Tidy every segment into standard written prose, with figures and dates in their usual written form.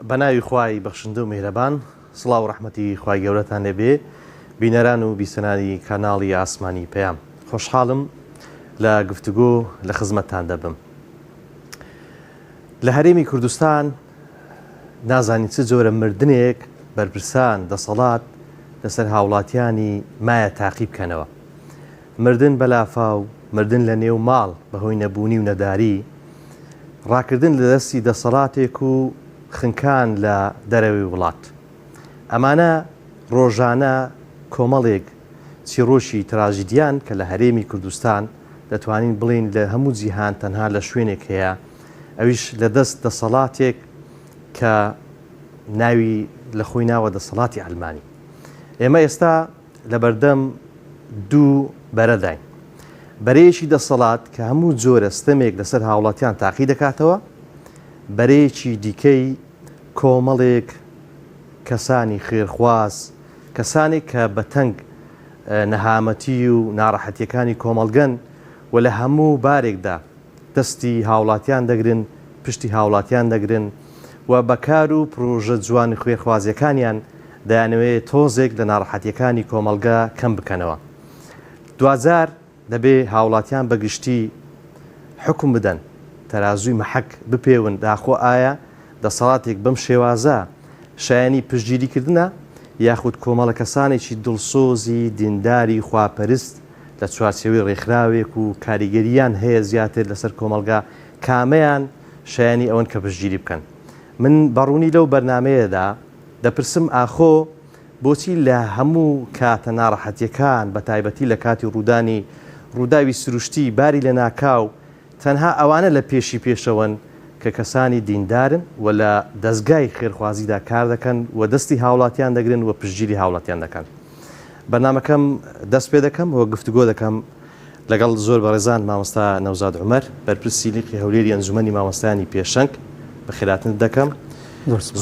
بەناوی خوای بەخشندە و میهرەبان سڵاو و ڕەحمەتی خوای گەورەتان لێبێ بینەران و بیسەنانی کاناڵی ئاسمانی پەیام خۆشحاڵم لە گفتوگۆ لە خزمەتتان دەبم. لە هەرێمی کوردستان نازانی چ جۆرە مردنێک بەرپرسان دەسەڵات لەسەر هاوڵاتیانی مایە تاقی بکەنەوە. مردن بەلافاو، مردن لە نێو ماڵ بەهۆی نەبوونی و نەداری، ڕاکردن لە دەستی دەسەڵاتێک و خنکان لە دەرەوەی وڵات. ئەمانە ڕۆژانە کۆمەڵێک چیرۆشی تراژیدیان کە لە هەرێمی کوردستان دەتوانین بڵین لە هەموو جیهان تەنها لە شوێنێک هەیە، ئەویش لە دەست دەسەڵاتێک کە ناوی لە خۆی ناوە دەسەڵاتی ئەلمانی. ئێمە ئێستا لە بەردەم دوو بەرەداین. بەرەیەکی دەسەڵات کە هەموو جۆرە ستەمێک لەسەر هاوڵاتیان تاقی دەکاتەوە، بەرەیەکی دیکەی کۆمەڵێک کەسانی خێرخواز، کەسانێک کە بەتەنگ نەهامەتی و ناڕەحەتیەکانی کۆمەڵگەن و لە هەموو بارێکدا دەستی هاوڵاتیان دەگرن، پشتی هاوڵاتیان دەگرن و بەکار و پرۆژە جوانی خوێرخوازیەکانیان دەیانەوێت تۆزێک لە ناڕەحەتیەکانی کۆمەلگا کەم بکەنەوە. دوجار دەبێ هاوڵاتیان بەگشتی حکم بدەن، تەرازووی مەحەک بپێون داخۆ ئایا دەسەڵاتێک بەم شێوازە شایانی پشتگیریکردنە یاخود کۆمەڵە کەسانێکی دڵسۆزی دینداری خواپەرست لە چوارچێوەی ڕێکخراوێک و کاریگەریان هەیە زیاتر لەسەر کۆمەلگا کامەیان شایانی ئەوەن کە پشتگیری بکەن. من بەڕوونی لەو بەرنامەیەدا دەپرسم ئاخۆ بۆچی لە هەموو کاتە ناڕەحەتیەکان بە تایبەتی لە کاتی ڕووداوی سروشتی باری لە ناکاو تەنها ئەوانە لە پێشی پێشەوەن کە کەسانی دیندارن و لە دەستگای خێرخوازیدا کار دەکەن و دەستی هاوڵاتیان دەگرن و پشتگیری هاوڵاتیان دەکەن. بەرنامەکەم دەست پێ دەکەم و گفتوگۆ دەکەم لەگەڵ زۆر بەڕێزان مامۆستا نەوزاد عومەر، بەرپرسی لیقی هەولێری ئەنجومەنی مامۆستایانی پێشەنگ بەخێراتن دەکەم.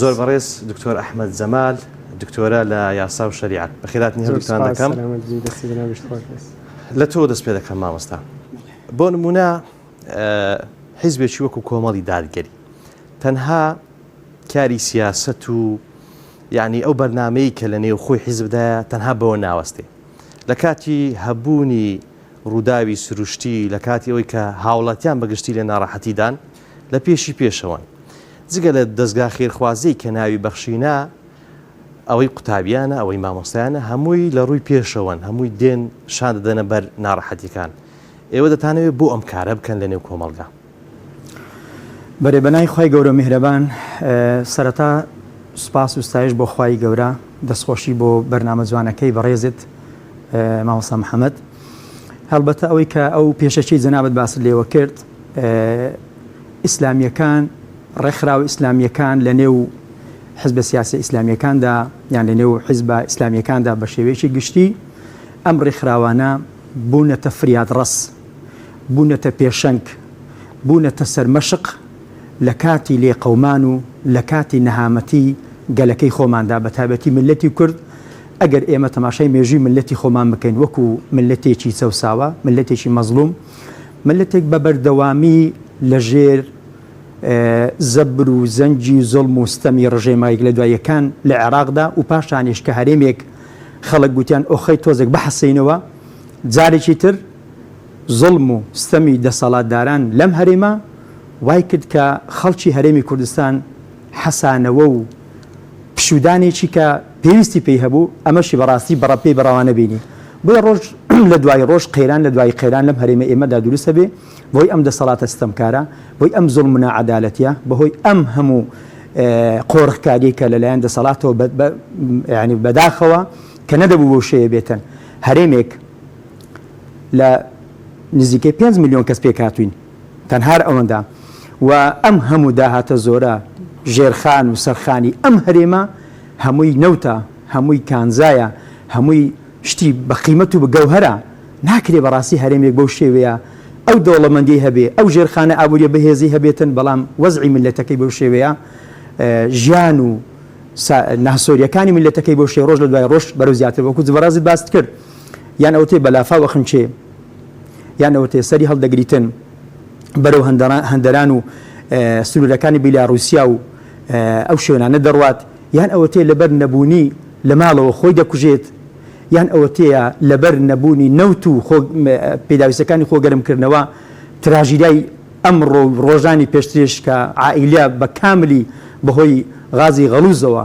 زۆر بەڕێز دکتۆر ئەحمەد جەمال، دکتۆرە لە یاسا و شەریعەت، بەخێراتنی هەردووکتان دەکەم. لە تۆ دەست پێ دەکەم مامۆستا. بۆ نمونە حیزبێکی وەکو کۆمەڵی دادگەری تەنها کاری سیاست و یعنی ئەو بەرنامەی کە لە نێو خۆی حیزبدایە تەنها بەوە ناوەستێ. لە کاتی هەبوونی ڕووداوی سروشتی، لە کاتی ئەوەی کە هاوڵاتیان بەگشتی لە ناڕەحەتیدان لە پێشی پێشەوەن، جگە لە دەستگا خێرخوازی کە ناوی بەخشینە، ئەوەی قوتابیانە، ئەوەی مامۆستایانە، هەمووی لە ڕووی پێشەوەن، هەمووی دێن شان دەدەنە بەر ناڕەحەتیەکان. ئێوە دەتانەوێت بۆ ئەم کارە بکەن لە نێو کۆمەڵگا. بەرێبەنای خوای گەورە میهرەبان، سەرەتا سوپاس و ستایش بۆ خوای گەورە، دەستخۆشی بۆ بەرنامە جوانەکەی بەڕێزت مامۆستا محەممەد. هەڵبەتە ئەوەی کە ئەو پێشەچی جەنابەت باست لێوە کرد، ئیسلامیەکان، ڕێکخراوە ئیسلامیەکان لە نێو حزبە سیاسی ئیسلامیەکاندا یان لە نێو حزبە ئیسلامیەکاندا بە شێوەیەکی گشتی ئەم ڕێکخراوانە بوونەتە فریادڕەس، بوونەتە پێشەنگ، بوونەتە سەرمەشق لە کاتی لێقەومان و لە کاتی نەهامەتی گەلەکەی خۆماندا، بە تایبەتی ملەتی کورد. ئەگەر ئێمە تەماشای مێژووی ملەتی خۆمان بکەین وەکو ملەتێکی چەوساوە، ملەتێکی مەزلوم، ملەتێک بە بەردەوامی لە ژێر زەبر و زەنجی زۆڵم و ستەمی ڕژێمایەک لە دواییەکان لە عێراقدا و پاشانیش کە هەرێمێک خەڵک گوتیان ئۆخەی تۆزێک بەحەسەینەوە، جارێکی تر زڵم و ستەمی دەسەڵاتداران لەم هەرێمە وای کرد کە خەڵکی هەرێمی کوردستان حەسانەوە و پشودانێکی کە پێویستی پێی هەبوو ئەمەشی بەڕاستی بەڕەپێی بەڕاوانە بینی. بۆیە ڕۆژ لە دوای ڕۆژ قەیران لە دوای قەیران لەم هەرێمە ئێمەدا دروستە بێ، بۆی ئەم دەسەڵاتە ستەمکارە، بۆی ئەم زوڵم و ناعەدالەتیە، بەهۆی ئەم هەموو قۆڕخکاریە کە لەلایەن دەسەڵاتەوە ینی بەداخەوە کە نەدەبوو بەو شەیە بێتن. هەرێمێک لە نزیکەی 5 میلیۆن کەس پێکاتوین تەنها ئەوەندا، و ئەم هەموو داهاتە زۆرە ژێرخان و سەرخانی ئەم هەرێمە هەمووی نەوتە، هەمووی کانزایە، هەمووی شتی بە قیمەت و بە گەوهرە. ناکرێ بەڕاستی هەرێمێک بەو شێوەیە ئەو دەوڵەمەندی هەبێ، ئەو ژێرخانە ئابوووریە بەهێزی هەبێتن، بەڵام وەزعی ملەتەکەی بەو شێوەیە، ژیان و ناسۆریەکانی ملەتەکەی بەو شێ ڕۆژ لە دوای ڕۆژ بەرەو زیاتر وەکو جبەڕازت باست کرد، یان ئەوتێ بەلافاوە خنچێ، یان ئەوتێ سەری هەڵدەگریتن بەرەو هەندەران و سنوورەکانی بیلاڕوسیا و ئەو شوێنانە دەڕوات یان ئەوە تێ لەبەر نەبوونی لە ماڵەوە خۆی دەکوژێت یان ئەوە تەیە لەبەر نەبوونی نەوت و پێداویستەکانی خۆگەرمکردنەوە تراژیدای ئەمڕۆ ڕۆژانی پێشترێش کە عائیلە بە کاملی بەهۆی غازی غەلووزەوە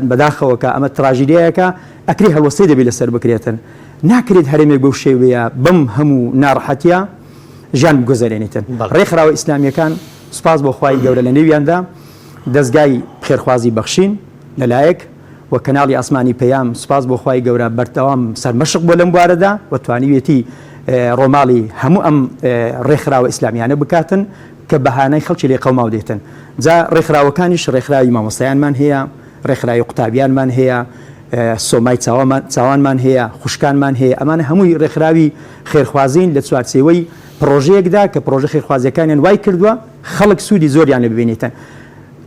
بەداخەوەکە ئەمە تراژیدایەکە ئەکری هەڵوەستەی دەبێت لەسەر بکرێتن ناکرێت هەرێمێک بەو شێوەیە بەم هەموو ناڕەحەتیە ژیان بگوزارێنیتن ڕێکخراوە ئیسلامیەکان سوپاس بۆ خوای گەورە لە نێویاندا دەستگای خێرخوازی بەخشین لەلایەک و کەناڵی ئاسمانی پەیام سوپاس بۆ خوای گەورە بەردەوام سەرمەشق بۆ لەم بوارەدا و توانیوێتی ڕۆماڵی هەموو ئەم ڕێکخراوە ئیسلامیانە بکاتن کە بەهانەی خەڵکی لێ قەوماو دێتن جا ڕێکخراوەکانیش ڕێکخراوی مامۆستایانمان هەیە ڕێکخراوی قوتابیانمان هەیە سۆمای چاوانمان هەیە خوشکانمان هەیە ئەمانە هەمووی ڕێکخراوی خێرخوازین لە چوارچێوەی پرۆژەیەکدا کە پرۆژە خێرخوازیەکانیان وای کردووە خەڵک سوودی زۆریان لێ ببینێتن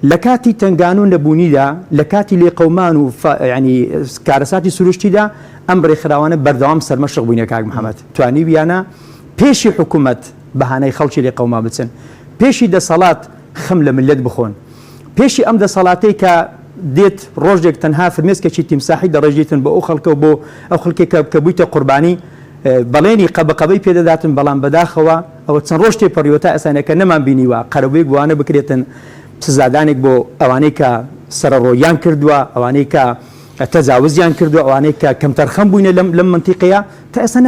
لە کاتی تنگان و نەبوونیدا لە کاتی لێقەومان و ینی کارەساتی سروشتیدا ئەم ڕێکخراوانە بەردەوام سەرمەشق بووینە کاک محەممەد توانی بیانە پێشی حکوومەت بەهانەی خەڵکی لێقەوما بچن پێشی دەسەڵات خم لە ملت بخۆن پێشی ئەم دەسەڵاتەی کە دێت ڕۆژێک تەنها فرمێسکێکی تیمساحی دەڕێژیتن بۆ ئەو خەڵکە بۆ ئەو خەڵکێک کە بوویتە قوربانی بەڵێنی قەبەقەبەی پێدەداتن بەڵام بەداخەوە ئەوە چەند ڕۆژ تێپەڕیوەتا ئەسانەکە نەمان بینیوە قەرەبووی بوانە بکرێتن سزادانێک بۆ ئەوانەی کە سەرڕۆیان کردووە ئەوانەی کە تەجاوزیان کردو ئەوانەی کە کەمتەرخەم بووینە لەم منتیقەیە تا ئێستا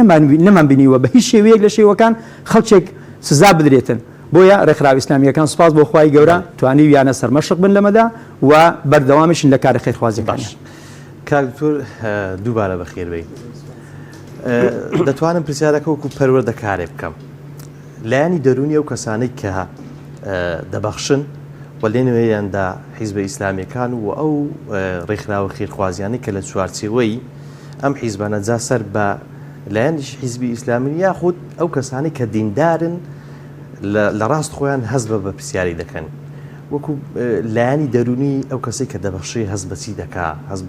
نەمان بینیوە بە هیچ شێوەیەک لە شێوەکان خەڵکێک سزا بدرێتن بۆیە ڕێکخراوە ئیسلامیەکان سوپاس بۆ خوای گەورە توانی ویانە سەرمەشق بن لەمەدا و بەردەوامیشن لە کارە خێرخوازیەکان کاک دکتۆر دووبارە بەخێر بێیت دەتوانم پرسیارەکە وەکو پەروەردە کارێ بکەم لایانی دەرونی ئەو کەسانەی کە دەبەخشن و لێنوێیاندا حیزبە ئیسلامیەکان و ئەو ڕێکخراوە خێرخوازیانەی کە لە چوارچێوەی ئەم حیزبانە جا سەر بە لایەنیش حیزبی ئیسلامی یاخود ئەو کەسانی کە دیندارن لە ڕاست خۆیان هەست بە پرسیاری دەکەن وەکو لایانی دەرونی ئەو کەسێک کە دەبەخشی هەست بەچی دەکا هەست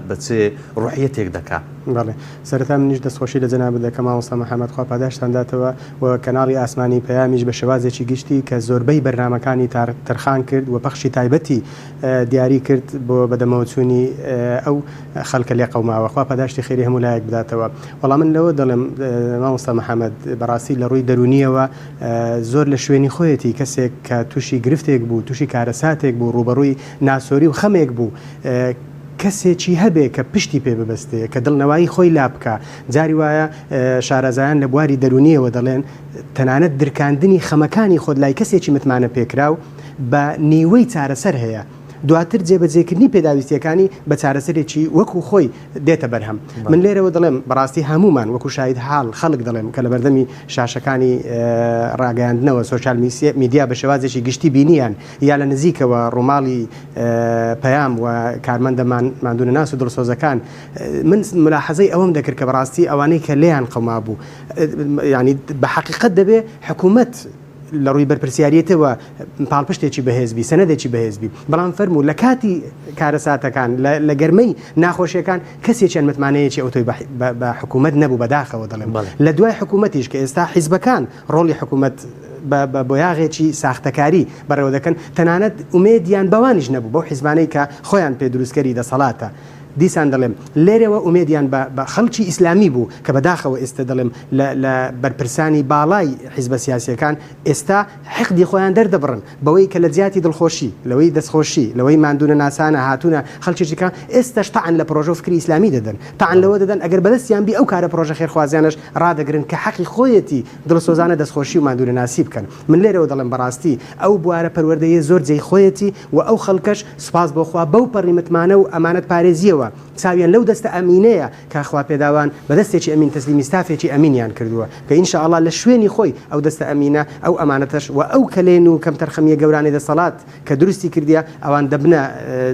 بە چێ ڕوحیەتێک دەکا بەڵێ سەرەتا منیش دەستخۆشی لە جەناب دەکەم مامۆستا محەممەد خوا پاداشتانداتەوە و کەناڵی ئاسمانی پەیامیش بە شێوازێکی گشتی کە زۆربەی بەرنامەکانی تەرخان کرد و پەخشی تایبەتی دیاری کرد بۆ بەدەمەوچوونی ئەو خەڵکە لێ قەوماوە خوا پاداشتی خێری هەموو لایەک بداتەوە وەڵام من لەوە دەڵێم مامۆستا محەممەد بەڕاستی لە ڕووی دەرونیەوە زۆر لە شوێنی خۆیەتی کەسێک کە تووشی گرفتێک بوو تووشی کارەساتێک بوو ڕوبەڕووی ناسۆری و خەمێک بوو کەسێکی هەبێ کە پشتی پێ ببەستێ کە دڵنەوایی خۆی لا بکە جاری وایە شارەزایان لە بواری دەرونیەوە دەڵێن تەنانەت درکاندنی خەمەکانی خۆت لای کەسێکی متمانە پێکراو بە نیوەی چارەسەر هەیە دواتر جێبەجێکردنی پێداویستیەکانی بە چارەسەرێکی وەکو خۆی دێتە بەرهەم من لێرەوە دەڵێم بەڕاستی هەمومان وەکو شاید حاڵ خەڵک دەڵێم کە لە بەردەمی شاشەکانی ڕاگەاندنەوە سۆشال میدیا بە شێوازێکی گشتی بینیان یا لە نزیکەوە ڕووماڵی پەیام و کارمەندە ماندوونە ناس و دڵسۆزەکان من ملاحەزەی ئەوەم دەکرد کە بەڕاستی ئەوانەی کە لێیان قەوما بوو ینی بە حەقیقەت دەبێ حکوومەت لە ڕووی بەرپرسیارەتەوە پاڵپشتێکی بەهێزبی سەنەدێکی بەهێزبی بەڵام فەرموو لە کاتی کارەساتەکان لە گەرمەی ناخۆشیەکان کەسێکیان متمانەیەکی ئەوتۆی بە حکوومەت نەبوو بەداخەوە دەڵێم لە دوای حکوومەتیش کە ئێستا حیزبەکان ڕۆڵی حکوومەت بۆ یاغێکی ساختەکاری بەڕێوە دەکەن تەنانەت ئومێدیان بەوانیش نەبوو بۆ حیزبانەی کە خۆیان پێ دروستکەری دەسەڵاتە دیسان دەڵێم لێرەوە ئومێدیان بە خەڵکی ئیسلامی بوو کە بەداخەوە ئێستا دەڵێم لە بەرپرسانی باڵای حیزبە سیاسیەکان ئێستا حقدی خۆیان دەردەبڕن بەوەی کە لە جیاتی دڵخۆشی لەوەی دەستخۆشی لەوەی ماندوونە ناسانە هاتوونە خەڵکیێکەکە ئێستاش تەعەن لە پرۆژە و فکری ئیسلامی دەدەن تەعەن لەوە دەدەن ئەگەر بەدەستیان بی ئەو کارە پرۆژە خێرخوازیانش ڕادەگرن کە حەقی خۆیەتی دڵسۆزانە دەستخۆشی و ماندوونە ناسی بکەن من لێرەوە دەڵێم بەڕاستی ئەو بوارە پەروەردەیە زۆر جێی خۆیەتی و ئەو خەڵکەش سوپاس بۆخوا بەو پەڕی متمانە و ئەمانەت پارێزیەوە چاویان لەو دەستە ئەمینەیە کاخوا پێداوان بە دەستێکی ئەمین تەسلیمی ستافێکی ئەمینیان کردووە کە ئینشاءالله لە شوێنی خۆی ئەو دەستە ئەمینە ئەو ئەمانەتەش و ئەو کەلێن و کەم تەرخەمیە گەورانی دەسەڵات کە دروستی کردیە ئەوان دەبنە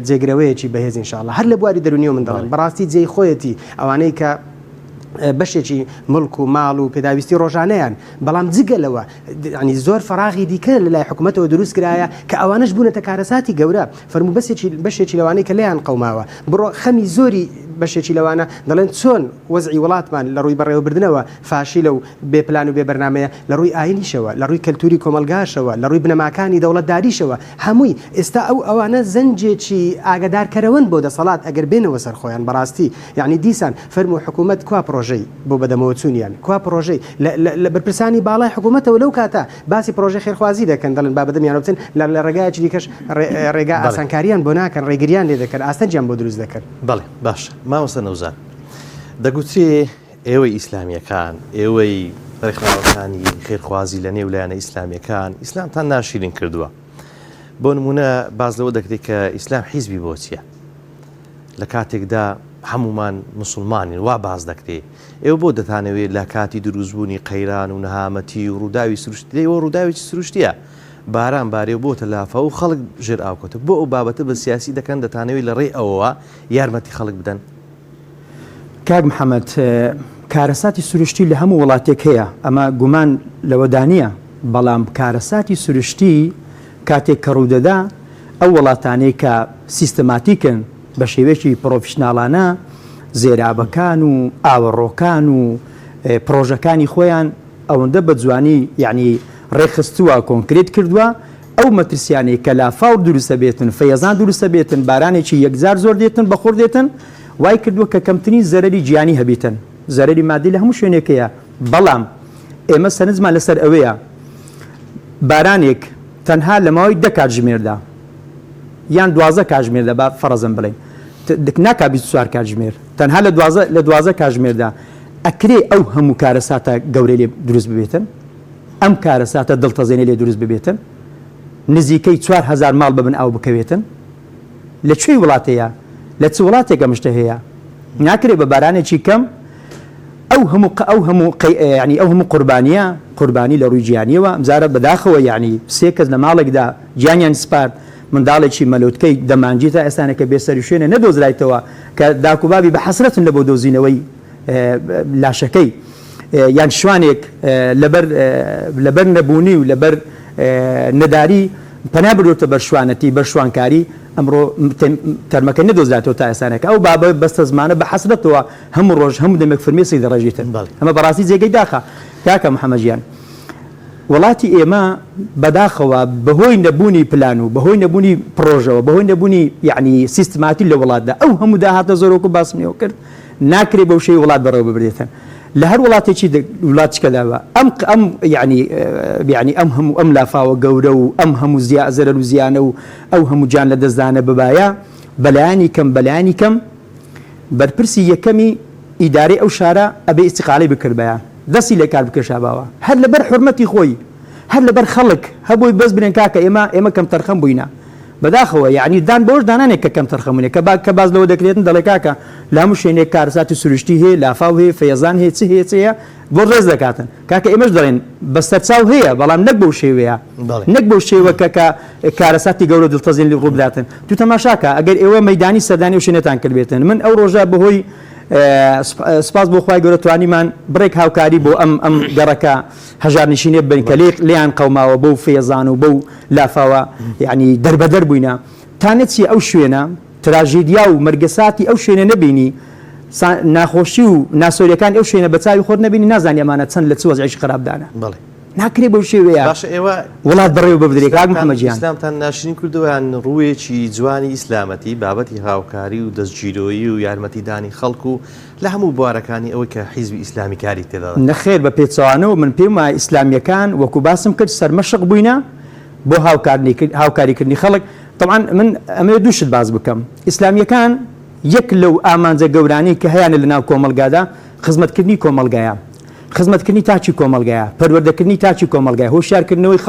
جێگرەوەیەکی بەهێز ئینشاءالله هەر لە بواری دەرونیەوە من دەڵێم بەڕاستی جێی خۆیەتی ئەوانەی کە بەشێکی مڵک و ماڵ و پێداویستی ڕۆژانەیان بەڵام جگەلەوە ینی زۆر فراغی دیکە لە لای حکوومەتەوە دروست کرایە کە ئەوانش بوونەتە کارەساتی گەورە فەرموو بەشێکی لەوانەی کە لەیان قەوماوە بڕۆ خەمی زۆری بەشێکی لەوانە دەڵێن چۆن وەزعی وڵاتمان لە ڕووی بەڕێوەبردنەوە فاشی لەو بێپلان و بێبەرنامەیە لە ڕووی ئاینیشەوە لە ڕووی کەلتوری کۆمەلگاشەوە لە ڕووی بنەماکانی دەوڵەتداریشەوە هەمووی ئێستا ئەوانە زەنجێکی ئاگدارکەرەوەن بۆ دەسەڵات ئەگەر بێنەوە سەر خۆیان بەڕاستی یعنی دیسان فەرمو حکوومەت کوا پرۆژەی بۆ بەدەمەوە چوونیان کوا پرۆژەی لە بەرپرسانی باڵای حکوومەتەوە لەو کاتە باسی پرۆژه خێرخوازی دەکەن دەڵن با بەدەمیانە بچن لە ڕێگایەکی دیکەش ڕێگا ئاسانکاریان بۆ ناکەن ڕێگریان لێ دەکەن ئاستەنجیان بۆ دروست دەکەن. بەڵێ باش مامۆستا نەوزان دەگوترێ ئێوەی ئیسلامیەکان ئێوەی ڕێکخراوەکانی خێرخوازی لە نێو لایەنە ئیسلامیەکان ئیسلامتان ناشرین کردووە بۆ نمونە باز لەوە دەکرێت کە ئیسلام حیزبی بۆ چییە لە کاتێکدا هەمومان مسلمانین وا باز دەکرێت ئێوە بۆ دەتانەوێت لە کاتی دروستبوونی قەیران و نەهامەتی و ڕووداوی سروشتی ئێوە ڕووداوێکی سروشتیە باران بارێ و بۆتە لافە و خەڵک ژێر ئاوکەوتە بۆ ئەو بابەتە بە سیاسی دەکەن دەتانەوێت لە ڕێی ئەوەوە یارمەتی خەڵک بدەن. کاک محەممەد کارەساتی سروشتی لە هەموو وڵاتێک هەیە ئەمە گومان لەوەدانە بەڵام کارەساتی سروشتی کاتێک کە ڕوودەدا ئەو وڵاتانەی کە سیستەماتیکن بە شێوەیەکی پرۆفیشناڵانە زێرابەکان و ئاوەڕۆکان و پرۆژەکانی خۆیان ئەوەندە بە جوانی یعنی ڕێخستووە کۆنکرێت کردووە ئەو مەترسیانەی کە لافاو دروستە بێتن فەیەزان دروستە بێتن بارانێکی یەکجار زۆر دێتن بەخۆر دێتن وای کردووە کە کەمترین زەرەری گیانی هەبێتن زەرەری مادی لە هەموو شوێنێکەیە بەڵام ئێمە سەرنجمان لەسەر ئەوەیە بارانێک تەنها لە ماوەی 10 کاتژمێردا یان 12 کاتژمێردا با فەرەزم بڵێن ناکا 24 کاتژمێر تەنها لە 12 کاتژمێردا ئەکرێ ئەو هەموو کارەساتە گەورەی لێ دروست ببێتن ئەم کارەساتە دڵتەزێنێ لێ دروست ببێتن نزیکەی 4000 ماڵ ببن ئاو بکەوێتن لە کوێی وڵاتەیە لە چ وڵاتێکە مشتە هەیە ناکرێ بە بارانێکی کەم ئەو هەموو قوربانیە لە ڕووی گیانیەوە ئەمجارە بەداخەوە یعنی 3 کەس لە ماڵێکدا گیانیان سپارد منداڵێکی مەلوتکەی دەمانجی تا ئێستانەکە بێسەری شوێنە نەدۆزرایتەوە کە داکوبابی بە حەسرەتن لە بۆ دۆزینەوەی لاشەکەی یان شوانێک لەبەر نەبوونی و لەبەر نەداری پەنا بردوتە بەر شوانەتی بەر شوانکاری ئەمڕۆ تەرمەکە نەدۆزراتەوە تا ئێستانەکە ئەو بابە بەستە زمانە بە حەسرەتەوە هەموو ڕۆژ هەموو دەمێک فرمێسی دەڕێژیتن ئەمە بەڕاستی جێگەی داخە کاکە محەممەدیان وڵاتی ئێمە بەداخەوە بەهۆی نەبوونی پلان و بەهۆی نەبوونی پرۆژەوە بەهۆی نەبوونی یعنی سیستماتی لە وڵاتدا ئەو هەموو داهاتە زۆرۆکو باسمیەوە کرد ناکرێ بەو شێی وڵات بەڕێوە ببرێتن لە هەر وڵاتێکی وڵاتیکەداوە ئەم هەموو ئەم لافاوە گەورە و ئەم هەموو زەرەر و زیانە و ئەو هەموو جان لە دەستدانە ببایە بەلایانی کەم بەرپرسی یەکەمی ئیدارەی ئەو شارە ئەبێ ئیستیقاڵی بکردبایە دەستی لە کار بکەشاباوە هەر لەبەر حورمەتی خۆی هەر لەبەر خەڵک هەبووی بەس برێن کاکە ئێمە کەم تەرخەم بووینە بەداخەوە یعنی دان بۆش دانانێک کە کەم تەرخەمونێک کە باز لەوە دەکرێتن دەڵێ کاکە لە هەموو شوێنێک کارەساتی سروشتی هەیە لافاو هەیە فەیەزان هەیە چ هەیە بۆ ڕێز دەکاتن کاکە ئێمەش دەڵێن بەستەرچاو هەیە بەڵام نەک بەو شێوەیە نەک بەو شێوە کە کارەساتی گەورە دڵتەزێن ڕوو بداتن تو تەماشاکە ئەگەر ئێوە مەیدانی سەردانی و شوێنێتان کردبێتن من ئەو ڕۆژە بەهۆی سپاس بۆ خوای گەورە توانیمان بڕێک هاوکاری بۆ ئەم گەڕەکە هەژار نشینێ بن کە لیان قەوماوە بەو فێزان و بەو لافاوە یعنی دەربەدەر بووینە تانەتی ئەو شوێنە تراژیدیا و مەرگەساتی ئەو شوێنە نەبینی ناخۆشی و ناسۆریەکان ئەو شوێنە بە چاوی خۆت نەبینی نازانی ئەمانە چەند لە چ وەزعیش خراپدانە ناکرێ بەو شێوەیە وڵات بەڕێوە ببدرێت کاک محەممەدیان ئیسلامتان ناشرین کردویان ڕوویەکی جوانی ئیسلامەتی بابەتی هاوکاری و دەستگیرۆیی و یارمەتیدانی خەڵک و لە هەموو بوارەکانی ئەوەی کە حیزبی ئیسلامی کاری تێدا نەخێر بە پێچەوانەوە من پێم وایە ئیسلامیەکان وەکو باسم کرد سەرمەشق بووینە بۆ هاوکاریکردنی خەڵک طبعا من ئەمە دووشت باز بکەم ئیسلامیەکان یەک لەو ئامانجە گەورانی کە هەیەە لە ناو کۆمەلگادا خزمەتکردنی کۆمەلگایە خزمەتکردنی تاچی کۆمەلگایە پەروەردەکردنی تاچی کۆمەلگای هۆشیارکردنەوەی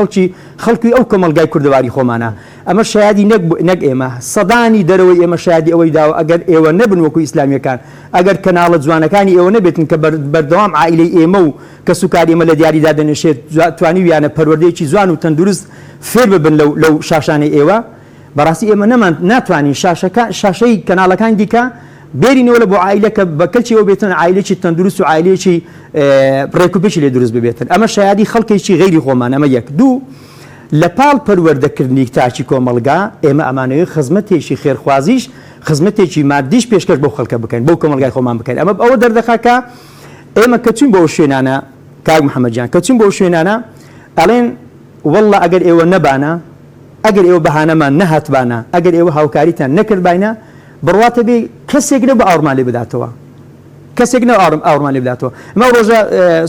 خەڵکی ئەو کۆمەلگای کوردەواری خۆمانە ئەمە شایدی نەک ئێمە سەدانی دەرەوەی ئێمە شایدی ئەوەی داوە ئەگەر ئێوە نەبن وەکو ئیسلامیەکان ئەگەر کەناڵە جوانەکانی ئێوە نەبێتن کە بەردەوام عائیلەی ئێمە و کە سوکاری ئێمە لە دیاریدا دەنێشێت توانیویانە پەروەردەیەکی جوان و تەندروست فێر ببن لەو شاشانەی ئێوە بەڕاستی ئێمە ناتوانین شاشەی کەناڵەکان دیکە بێرینەوە لە بۆ عائیلە کە بە کەلچیەوە بێتن عائیلێکی تەندروست و عائیلێکی ڕێکوپێکی لێ دروست ببێتن ئەمە شایادی خەڵکێکی غەیری خۆمان ئەمە یەک دوو لە پاڵ پەروەردەکردنی تاچی کۆمەلگا ئێمە ئەمانەوەی خزمەتێکی خێرخوازیش خزمەتێکی مادیش پێشکەش بۆ خەڵکە بکەین بۆ کۆمەلگای خۆمان بکەین ئەمە ئەوە دەردەخاکە ئێمە کە چوین بۆ شوێنانە کاک محەممەدجان کە چوین بۆ شوێنانە ئەڵێن والله ئەگەر ئێوە نەبانە ئەگەر ئێوە بەهانەمان نەهاتبانە ئەگەر ئێوە هاوکاریتان نەکردباینە بڕواتە بێ کەسێک نە بە ئاورمان لێ بداتەوە کەسێک نە ئاورمان لێ بداتەوە ئەمە ڕۆژە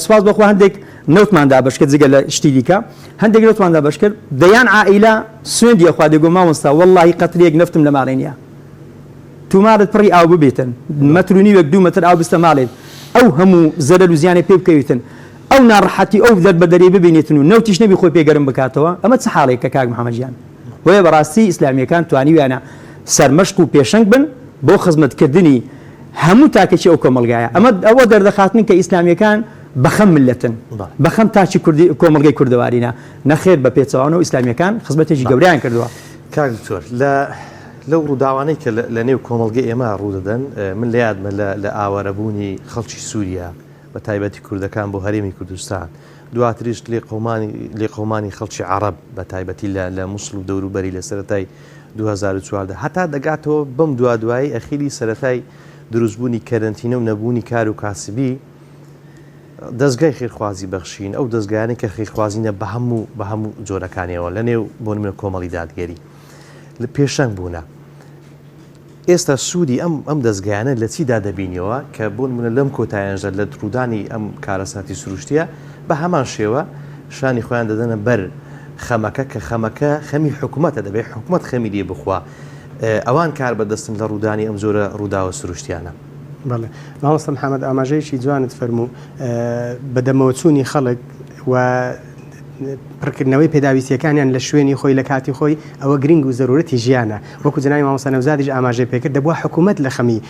سوپاس بەخوا هەندێک نەوتماندا بەشکرد جگە لە شتی دیکە هەندێک نەوتماندا بەشکرد دەیان عائیلە سوێندی خوا دەگۆ مامۆستا وەڵڵاهی قەترێک نەفتم لە ماڵێ نییە تومارت پڕی ئاو ببێتن مەتر و نیوەک 2 مەتر ئاو بستە ماڵێت ئەو هەموو زەرەر و زیانێ پێ بکەویتن ئەو ناڕەحەتی ئەو دەربەدەرێ ببینێتن و نەوتیش نەبی خۆی پێگەرم بکاتەوە ئەمە چ حاڵێکە کاک محەممەدجان وەیە بەڕاستی ئیسلامیەکان توانیویانە سەرمەشق و پێشەنگ بن بۆ خزمەتکردنی هەموو تاکەی ئەو کۆمەلگایە ئەوە دەردەخاتن کە ئیسلامیەکان بەخەم ملەتن بەخەم تاچی کۆمەلگەی کوردەوارینە نەخێر بە پێچەوانە و ئیسلامیەکان خزمەتێکی گەوریان کردووە کاک دکتۆر لەو ڕووداوانەی کە لە نێو کۆمەلگەی ئێمە ڕوودەدەن من لە یادمە لە ئاوارەبوونی خەڵکی سووریا بە تایبەتی کوردەکان بۆ هەرێمی کوردستان دواتریش لێ قۆمانی خەڵکی عەرەب بە تایبەتی لە مووسڵ و دەوروبەری لە سەرەتای 2014 هەتا دەگاتەوە بەم دوایی ئەخیری سەرەتای دروستبوونی کەرنتینە و نەبوونی کار و کاسبی دەستگای خێرخوازی بەخشین ئەو دەستگایانە کە خێرخوازینە بە هەموو جۆرەکانیەوە لە نێو بۆ نمونە کۆمەڵی دادگەری لە پێشەنگ بوونە ئێستا سوودی ئەم دەستگایانە لە چیدا دەبینیەوە کە بۆ نمونە لەم کۆتاییانژە لە ڕوودانی ئەم کارەساتی سروشتیە بە هەمان شێوە شانی خۆیان دەدەنە بەر خەمەکە کە خەمەکە خەمی حکوومەتە دەبێت حکوومەت خەمی لێ بخوا ئەوان کار بەدەستن لە ڕوودانی ئەم زۆرە ڕووداوە سروشتیانە بەڵێ مامۆستا محەممەد ئاماژەیەکی جوانت فەرموو بەدەمەوەچوونی خەڵک و پڕکردنەوەی پێداویستیەکانیان لە شوێنی خۆی لە کاتی خۆی ئەوە گرنگ و زەرورەتی ژیانە وەکو جناوی مامۆستا نەوزادیش ئاماژەی پێکرد دەبووە حکوومەت لە خەمی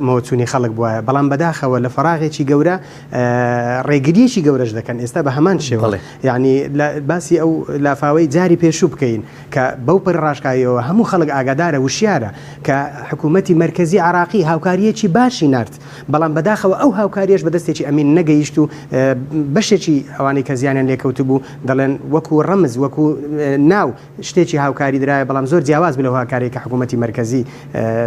مەوەچوونی خەڵک بووە بەڵام بەداخەوە لە فەراغێکی گەورە ڕێگریەکی گەورەش دەکەن ئێستا بە هەمان شێوە یعنی باسی ئەو لافاوەی جاری پێشوو بکەین کە بەو پڕ ڕاشکایەوە هەموو خەڵک ئاگادارە وشیارە کە حکوومەتی مرکزی عراقی هاوکاریەکی باشی نرد بەڵام بەداخەوە ئەو هاوکاریەش بەدەستێکی ئەمین نەگەیشت و بەشێکی ئەوانەی کە زیانیان لێکەوت بوو دەڵێن وەکو ڕەمز وەکو ناو شتێکی هاوکاری درایە بەڵام زۆر جیاواز بلەوە هاوکاری کە حکوومەتی مرکزی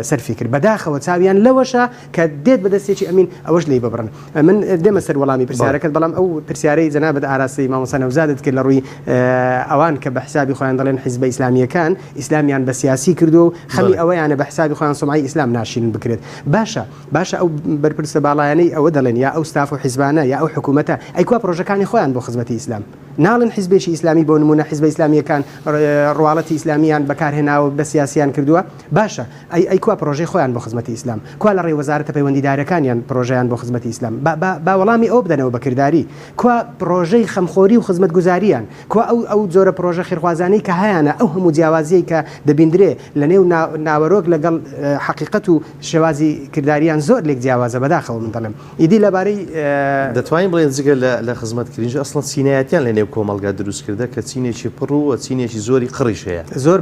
سەرفی کرد بەداخەوە چاویان لەوەشە کە دێت بەدەستێکی ئەمین ئەوەش لی ببڕن من دێمە سەر وەڵامی پرسیارەکەت بەڵام ئەو پرسیارەی جەنابەت ئاراستی مامۆستا نەوزادت کرد لە ڕووی ئەوان کە بە حسابی خۆیان دەڵێن حیزبە ئیسلامیەکان ئیسلامیان بە سیاسی کردو و خەمی ئەوەیانە بە حسابی خۆیان سومعی ئیسلام ناشرین بکرێت باشە ئەو بەرپرسە باڵایانەی ئەوە دەڵێن یا ئەو ستاف و حیزبانە یا ئەو حکوومەتە ئەیکوا پرۆژەکانی خۆیان بۆ خزمەتی ئیسلام ناڵن حیزبێکی ئیسلامی بۆ نمونە حیزبە ئیسلامیەکان ڕواڵەتی ئیسلامیان بەکارهێناوە بە سیاسیان کردووە باشە ئەیکوا پرۆژەی خۆیان بۆ خزمەتی ئیسلام کوا لە ڕێی وەزارەتە پەیوەندیدارەکانیان پرۆژەیان بۆ خزمەتی ئیسلام با وەڵامی ئەو بدەنەوە بەکردداری کوا پرۆژەی خەمخۆری و خزمەتگوزاریان کوا ئەو جۆرە پرۆژە خێرخوازانەی کە هەیەە ئەو هەموو جیاوازیەی کە دەبیندرێ لە نێو ناوەرۆک لەگەڵ حقیقەت و شێوازی کردداریان زۆر لێک جیاوازە بەداخەوە من دەڵێم ئیدی لەبارەی دەتوانین بڵێن جگە لە خزمەتکردنیش ئەسڵەن چینایەتیان لە نێو کۆمەلگا دروستکردە کە چینێکی پڕ و چینێکی زۆری قڕیش هەیە زۆر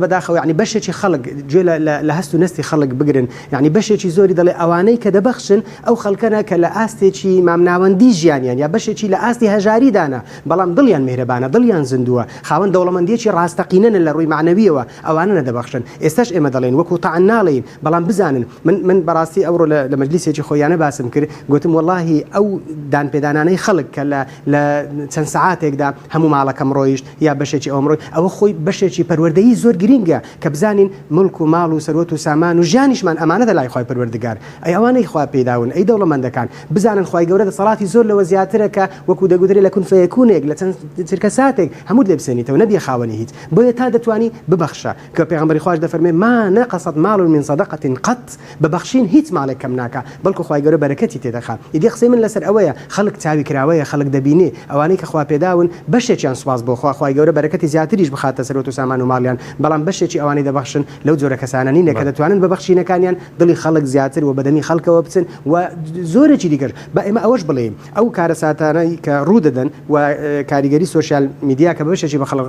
بەداخەوە یعنی بەشێکی خەڵک گوێ لە هەست و نستی خەڵک بگرن یعنی بەشێکی زۆری دەڵێ ئەوانەی کە دەبەخشن ئەو خەڵکەنە کە لە ئاستێکی مامناوەندی ژیانیان یا بەشێکی لە ئاستی هەژاریدانە بەڵام دڵیان میهرەبانە دڵیان زیندووە خاوەن دەوڵەمەندیەکی ڕاستەقینەن لە ڕووی معنەویەوە ئەوانە نەدەبەخشن ئێستاش ئێمە دەڵێن وەکو تەعەن ناڵێن بەڵام بزانن من بەڕاستی ئەوڕۆ لە مەجلیسێکی خۆیانە باسم کرد گوتم وەڵاهی ئەو دانپێدانانەی خەڵک کە لە چەند سەعاتێکدا هەموو ماڵەکەم ڕۆیشت یا بەشێکی ئەومڕۆی ئەوە خۆی بەشێکی پەروەردەیی زۆر گرینگە کە بزانین ملک و ماڵ و سەروەت و سامان و ژیانیشمان ئەمانە دەلای خۆی پەروەردگار ئەی ئەوانەی خوا پێداون ئەی دەوڵەمەندەکان بزانن خی گەورە دەسەڵاتی زۆر لەوە زیاترە کە وەکو دەگوترێ لە کون فەیەکونێک لە چەند چرکە ساتێک هەموو دەبسێنیتەوە نەبیە خاوەنی هیچ بۆیە تا دەتوانی ببەخشە کە پێغەمبەری خوش دەفەرمێ ما نەقەسەت ماڵ من صدقة قەت ببەخشین هیچ ماڵێک کەم ناکە بەڵکو خی گەورە بەرەکەتی تێدەخات ئیدی قسەی من لەسەر ئەوەیە خەڵک چاوی کراوەیە خەڵک دەبینێ ئەوانەی کە خوا پێداون بەشێکیان سوپاس بۆ خی گەورە بەرەکەتی زیاتریش بخاتە سەرۆت و سامان و ماڵیان بەڵام بەشێکی ئەوانەی دەبەخشن لەو جۆرە کەسانە نینە کە دەتوانن ببەخشینەکانیان دڵی خەڵک زیاتر و بەدەمی خەڵکەوە بچن و زۆرێکی دیگەر بە ئێمە ئەوەش بڵێم ئەو کارە ساتانەی کە ڕوو دەدەن و کاریگەری سوۆسیال میدیا کە بەشێکی بە خەڵک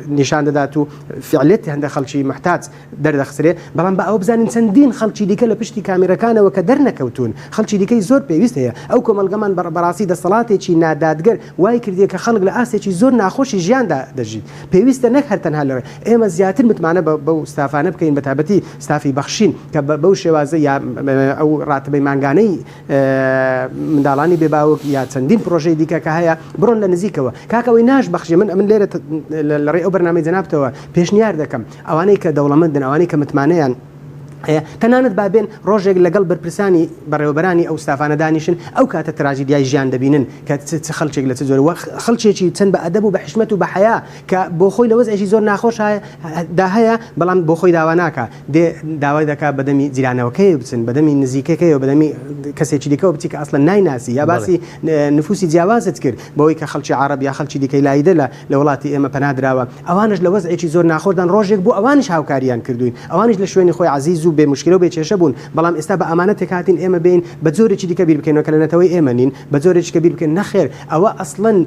نیشان دەدات و فعلێت هەندە خەڵکی محتاج دەردەخسرێ بەڵام بە ئەو بزانین چەندین خەڵکی دیکە لە پشتی کامێرەکانەوە کە دەرنەکەوتون خەڵکی دیکەی زۆر پێویست هەیە ئەو کۆمەلگەمان بەڕاستی دەسەڵاتێکی نادادگەر وای کردیە کە خەڵک لە ئاسێکی زۆر ناخۆشی ژیاندا دەژیت پێویستە نەک هەرتەنها لەوێ ئێمە زیاتر متمانە بەو ستافانە بکەین بە تایبەتی ستافی بەخشین کە بەو شێوازە یا ئەو ڕاتبەی مانگانەی منداڵانی بێباوک یا چەندین پرۆژەی دیکە کە هەیە بڕۆن لە نزیکەوە کاکەوەی ناش بەخشی من لێرە لە ڕێ ئەو بەرنامەی جەنابتەوە پێشنیار دەکەم ئەوانەی کە دەوڵەمەندن ئەوانەی کە متمانەیان تەنانەت بابێن ڕۆژێک لەگەڵ بەرپرسانی بەڕێوەبەرانی ئەو ستافانە دانیشن ئەو کاتە تراژیدیای ژیان دەبینن کە خەڵکێک لە زۆر خەڵکێکی چەند بە ئەدەب و بە حشمەت و بە حیا کە بۆ خۆی لە وەزعێکی زۆر ناخۆش دا هەیە بەڵام بۆ خۆی داوا ناکە داوای دەکات بەدەمی جیرانەوەکەی بچن بەدەمی نزیکەکەی و بەدەمی کەسێکی دیکەەوە بچی کە ئەسڵەن نایناسی یا باسی نفوسی جیاوازت کرد بۆی کە خەڵکی عرب یا خەڵکی دیکەی لایدە لە وڵاتی ئێمە پەنادراوە ئەوانش لە وەزعێکی زۆر ناخۆردان ڕۆژێک بۆ ئەوانش هاوکاریان کردوین ئەوانش لە شوێنی خۆی عزیز و بێ مشکلە و بێ کێشە بوون بەڵام ئێستا بە ئەمانەتێک هاتین ئێمە بین بە جۆرێکی دیکە بیر بکەینەوە کە لە نەتەوەی ئێمە نین بە جۆرێکی کە بیر بکەین نەخێر ئەوە ئەسڵەن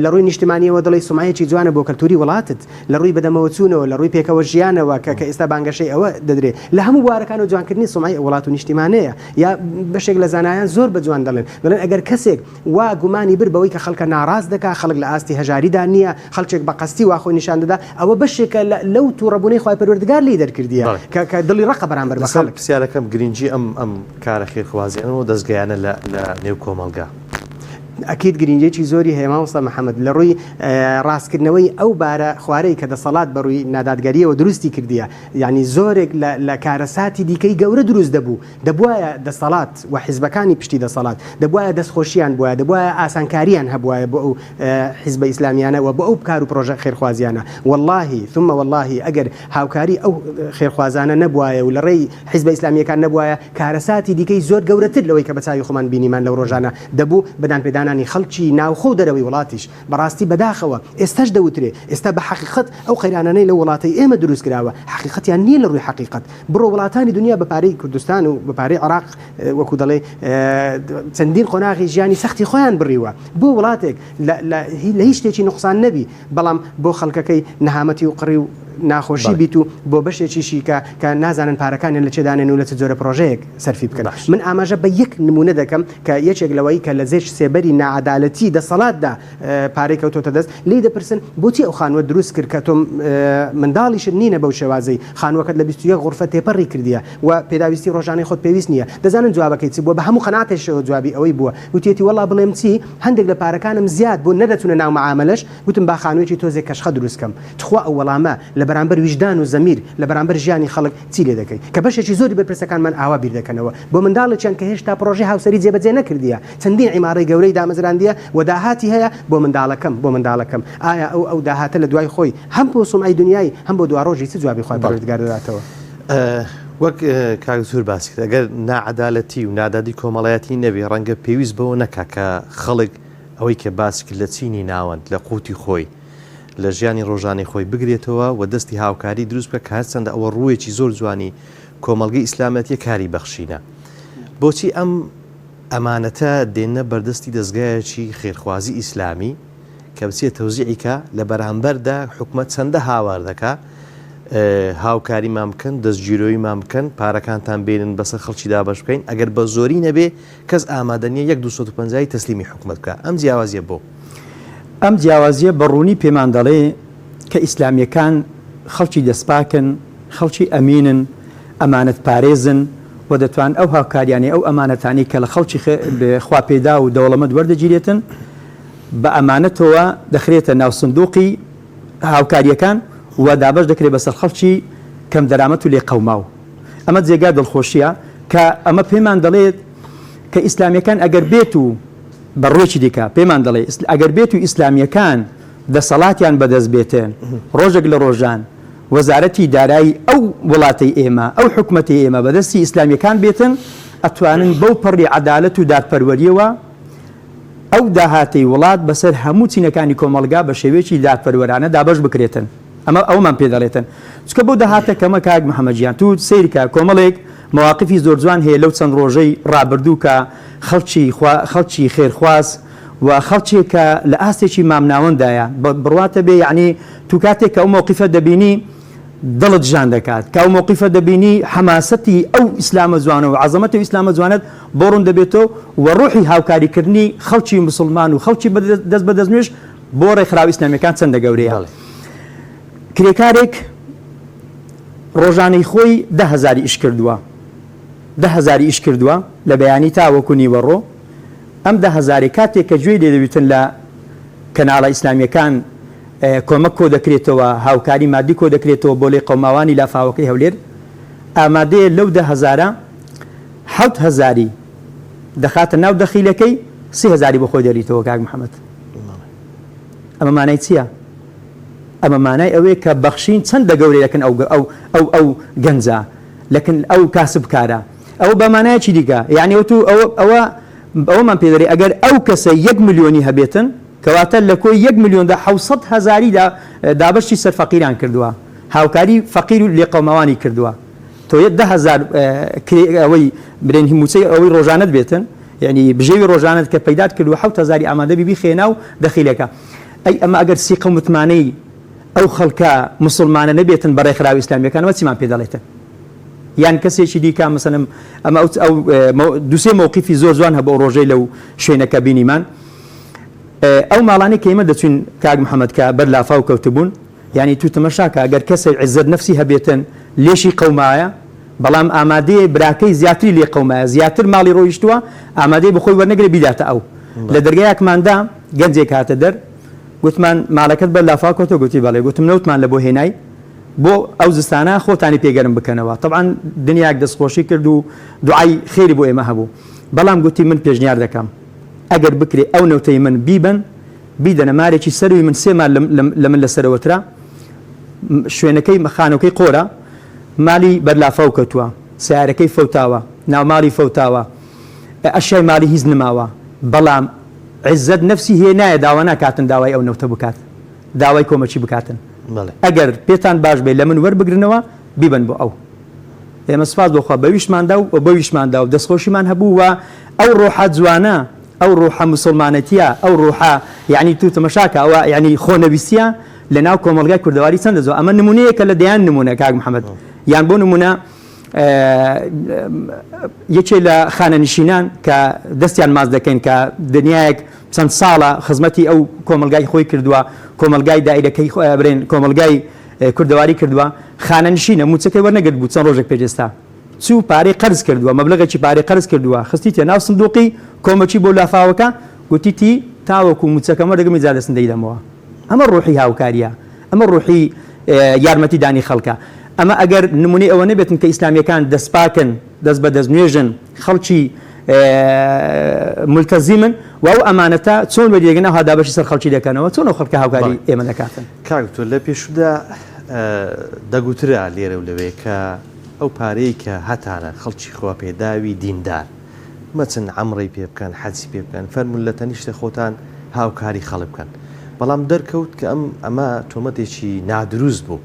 لە ڕووی نیشتیمانیەوە دڵی سومایەکی جوانە بۆ کەلتوری وڵاتت لە ڕووی بەدەمەوە چوونەوە لە ڕووی پێکەوە ژیانەوە کە ئێستا بانگەشەی ئەوە دەدرێت لە هەموو بوارەکان و جوانکردنی سومای وڵات و نیشتیمانەیە یا بەشێک لە زانایان زۆر بە جوان دەڵێن ئەگەر کەسێک وا گومانی بر بەوەی کە خەڵکە ناڕاست دەکات خەڵک لە ئاستی هەژاریدا نییە خەڵکێک بە قەستی وا خۆی نیشان دەدا ئەوە بەشێکە لەو تووڕەبوونەی خوای پەروەردگار لی دەرکردیە کە دڵی ڕقە بەرامبەر بە خەڵک پرسیارەکەم گرنگی ئەم کارە خێرخوازیانەوە دەستگایانە لە نێو کۆمەلگا ئەکیید گرنگێکی زۆری هەیە مامۆستا محەممەد لە ڕووی ڕاستکردنەوەی ئەو بارە خوارەی کە دەسەڵات بەڕووی نادادگەریەوە دروستی کردیە یعنی زۆرێک لە کارەساتی دیکەی گەورە دروست دەبووایە دەسەڵات و حیزبەکانی پشتی دەسەڵات دەبوایە دەستخۆشییان بووە دەبوایە ئاسانکاریان هەبوایە بۆ ئەو حیزبە ئیسلامیانەوە بۆ ئەو کار و پرۆژە خێرخوازیانە واللهی ثم واللهی ئەگەر هاوکاری ئەو خێرخوازانە نەبوایە و لە ڕێی حیزبە ئیسلامیەکان نەبوایە کارەساتی دیکەی زۆر گەورەتر لەوەی کە بەچاوی خۆمان بینیمان لەو ڕۆژانە دەبوو بەدان پێدانانی خەڵکی ناوخۆ دەرەوەی وڵاتیش بەڕاستی بەداخەوە ئێستاش دەوترێ ئێستا بە حقیقت ئەو قەیرانانەی لە وڵاتی ئێمە دروست کراوە حقیقەتیان نییە لە ڕووی حقیقت بڕۆ وڵاتانی دنیا بە پارەی کوردستان و بە پارەی عراق وەکو دەڵێ چەندین قۆناغی ژیانی سەختی خۆیان بڕیوە بۆ وڵاتێک لە هیچ شتێکی نوقسان نەبی بەڵام بۆ خەڵکەکەی نەهامەتی و قڕی و ناخۆشی بیت و بۆ بەشێکیشی کە نازانن پارەکانیان لە چێدانێن و لە چ جۆرە پرۆژەیەک سەرفی بکەن من ئاماژە بە یەک نمونە دەکەم کە یەکێک لەوەی کە لە زێر سێبەری نەعەدالەتی دەسەڵاتدا پارەی کەوتۆتە دەست لی دەپرسن بۆچی ئەو خانووە دروست کرد کە تۆ منداڵیش نینە بەو شێوازەی خانووەکەت لە 21 غورفە تێپەڕی کردیە و پێداویستی ڕۆژانەی خۆت پێویست نییە دەزانن جوابەکەی چی بووە بە هەموو قەناتێشەوە جوابی ئەوەی بووە وتێتی وەڵا بڵێم چی هەندێک لە پارەکانم زیاد بۆ نەدەتونە ناو مەعامەلەش گوتم با خانوویەکی تۆزێک کەشخە دروستکەم تخوا ئەو وەڵامە لە بەرامبەر ویژدان و زەمیر لە بەرامبەر ژیانی خەڵک چی لێ دەکەی کە بەشێکی زۆری بەرپرسەکانمان ئاوا بیر دەکەنەوە بۆ منداڵێکیان کە هێشتا پرۆژەی هاوسەری جێبەجێ نەکردیە چەندین عیمارەی گەورەی دامەزراندیە و داهاتی هەیە بۆ منداڵەکەم ئایا ئەو داهاتە لە دوای خۆی هەم بۆ سومعی دنیای هەم بۆ دواڕۆژی چ جوابی خوای پەروەردگار دەداتەوە وەک کاکسور باسی کرد ئەگەر ناعەدالەتی و نادادی کۆمەڵایەتی نەبێ ڕەنگە پێویست بەوە نەکا کە خەڵک ئەوەی کە باسی کرد لە چینی ناوەند لە قوتی خۆی لە ژیانی ڕۆژانی خۆی بگرێتەوە و دەستی هاوکاری دروست بکە کە هەرچەندە ئەوە ڕوویەکی زۆر جوانی کۆمەڵگەی ئیسلامەتیە کاری بەخشینە بۆچی ئەم ئەمانەتە دێنە بەردەستی دەستگایەکی خێرخوازی ئیسلامی کە بچێت تەوزیعیکە لە بەرامبەردا حکومەت چەندە هاوار دەکا هاوکاری مان بکەن دەستگیرۆی مان بکەن پارەکانتان بێنن بەسەر خەڵکی دابەش بکەین ئەگەر بە زۆری نەبێ کەس ئامادە نییە 1250 تەسلیمی حکومەت بکە ئەم جیاوازیە بۆ ئەم جیاوازیە بەڕوونی پێمان دەڵێ کە ئیسلامیەکان خەڵکی دەستپاکن خەڵکی ئەمینن ئەمانەت پارێزن و دەتوان ئەو هاوکاریانی ئەو ئەمانەتانی کە لە خەڵکی خوا پێدا و دەوڵەمەند وەردەگیرێتن بە ئەمانەتەوە دەخرێتە ناو سندوقی هاوکاریەکان و دابش دەکرێت بەسەر خەڵکی کەم دەرامەت و لێ قەوماو ئەمە جێگا دڵخۆشیە کە ئەمە پێمان دەڵێت کە ئیسلامیەکان ئەگەر بێت و بەڕۆکی دیکە پێمان دەڵێ ئەگەر بێت و ئیسلامیەکان دەسەڵاتیان بەدەست بێتێن ڕۆژێک لە ڕۆژان وەزارەتی دارایی ئەو وڵاتی ئێمە ئەو حکومەتی ئێمە بەدەستی ئیسلامیەکان بێتن ئەتوانن بەو پەڕی عەدالەت و دادپەروەریەوە ئەو داهاتی وڵات بەسەر هەموو چینەکانی کۆمەڵگا بە شێوەیەکی دادپەروەرانە دابەش بکرێتن ئەومان پێ دەڵێتن چکە بۆ داهاتە کەمە کاک محەممەدیان تو سیرکە کۆمەڵێک مواقفی زۆر جوان هەیە لەو چەند ڕۆژەی ڕابردوو کە خەڵکی خێرخواز و خەڵکێکە لە ئاستێکی مامناوەندایە بڕواتە بێ یعنی تو کاتێک کە ئەو مووقیفە دەبینی دڵت جان دەکات کە ئەو مووقیفە دەبینی حماسەتی ئەو ئیسلامە جوانە و عەزەمەتی ئیسلامە جوانت بۆ ڕوون دەبێتەوە و ڕوحی هاوکاریکردنی خەڵکی موسڵمان و خەڵکی دەست بە دەستنوێژ بۆ ڕێکخراوی ئیسلامیەکان چەندە گەورەیە. کرێکارێک ڕۆژانەی خۆی 10,000 ئیش کردووە 10,000 ئیش کردووە لە بەیانی تاوەکو نیوەڕۆ ئەم 10,000 کاتێک کە گوێی لێدەویتن لە کەناڵە ئیسلامیەکان کۆمەک کۆ دەکرێتەوە هاوکاری مادی کۆ دەکرێتەوە بۆ لێ قەوماوانی لافاوەکەی هەولێر ئامادەیە لەو 10,000 7,000 دەخاتە ناو دەخیلەکەی 3,000 بۆ خۆی دەریتەوە کاک محەممەد. ئەمە مانای چییە؟ ئەمە مانای ئەوەیە کە بەخشین چەندە گەورەی دەکەن ئەو گەنجە لەکن ئەو کاسبکارە ئەو بەمانایەکی دیکە یعنی ئەوەمان پێدەری ئەگەر ئەو کەسە 1 ملیۆنی هەبێتن کەواتە لە کۆی 1 ملیۆندا 700,000 دابەشی سەر فەقیران کردووە هاوکاری فەقیر و لێقەوماوانی کردووە تۆ 10,000 ئەوەی برێن هیموچەی ئەوەی ڕۆژانت بێتن یعنی بژێوی ڕۆژانت کە پەیدات کردووە 7,000 ئامادە بیبی خێنا و دەخیلەکە ئەی ئەمە ئەگەر سیقە متمانەی ئەو خەڵکە مسلمانە نەبێتن بە ڕێکخراوی ئیسلامیەکانەوە چیمان پێ دەڵێتن یان کەسێکی دیکە مەسەلەن ئەمە ئەو دووسێ مووقیفی زۆر جوان هەبوو ڕۆژەی لەو شوێنەکە بینیمان ئەو ماڵانی کە ئێمە دەچوین کاک محەممەد کە بەر لافاو کەوتبوون یعنی تو تەمەشاکە ئەگەر کەسێک عیزت نەفسی هەبێتن لێشی قەومایە بەڵام ئامادەیە براکەی زیاتری لێ قەومایە زیاتر ماڵی ڕۆیشتووە ئامادەی بخۆی وەرنەگرێ بیداتە ئەو لە دەرگایەکماندا گەنجێک هاتە دەر گوتمان ماڵەکەت بەر لافاو کەوتە گوتی بەڵێ گوتم نەوتمان لە بۆ هێنای بۆ ئەو زستانە خۆتانی پێگەرم بکەنەوە طبعاً دنیاک دەستخۆشی کرد و دوعای خێری بۆ ئێمە هەبوو بەڵام گوتی من پێشنیار دەکەم ئەگەر بکرێ ئەو نەوتەی من بیبن بیدەنە مارێکی سەروی من 3 مال لە من لەسەرەوەترا شوێنەکەی خانەکەی قۆرە مالی بەرلافاو کەوتووە سیارەکەی فەوتاوە ناوماڵی فەوتاوە ئەشیای مالی هیچ نماوە بەڵام عزت نفسی هەیە نایە داوا ناکاتن داوای ئەو نەوتە بکات داوای کۆمەچی بکاتن ئەگەر پێتان باش بێ لە من وەربگرنەوە بیبن بۆ ئەو ئێمە سپاس بۆخوا بەویشماندا و بەویشماندا و دەستخۆشیمان هەبوو و ئەو ڕۆحە جوانە ئەو ڕۆحە مسلمانەتیە ئەو ڕۆحە یعنی تو تەمەشاکە ئەوە یعنی خۆنەویستیە لە ناو کۆمەڵگای کوردەواری چەندە زۆر ئەمە نمونەیەکە لە دەیان نمونە کاک محەممەد یان بۆ نمونە یەکێ لە خانەنشینان کە دەستیان ماز دەکەین کە دنیایەک چەند ساڵە خزمەتی ئەو کۆمەلگای خۆی کردووە کۆمەلگای دایرەکەی برێن کۆمەلگای کوردەواری کردووە خانەنشینە موچەکەی وەرنەگرت بوو چەند ڕۆژێک پێجێستا چوو پارەی قەرز کردووە مەبلەغێکی پارەی قەرز کردووە خستیتە ناو سندوقی کۆمەچی بۆ لافاوەکە گوتیتی تاوەکو موچەکەمە دەگەمی زادەسندەی دەمەوە ئەمە ڕۆحی هاوکاریە ئەمە ڕۆحی یارمەتی دانی خەڵکە ئەمە ئەگەر نمونەی ئەوە نەبێتن کە ئیسلامیەکان دەستپاکن دەست بە دەستنوێژن خەڵکی ملتەزیمن و ئەو ئەمانەتە چۆن وەریەگەنە هادابەشی سەر خەڵکی دەکەنەوە چۆن ئەو خەڵکە هاوکاری ئێمە دەکاتن کاکتۆر لە پێشودا دەگوترا لێرە و لەوێ کە ئەو پارەی کە هەتانە خەڵکی خوا پێداوی دیندار مەچن عەمڕی پێ بکەن حەجی پێ بکەن فەرمون لە تەنیشتە خۆتان هاوکاری خەڵک بکەن بەڵام دەرکەوت کە ئەمە تۆمەتێکی نادروست بوو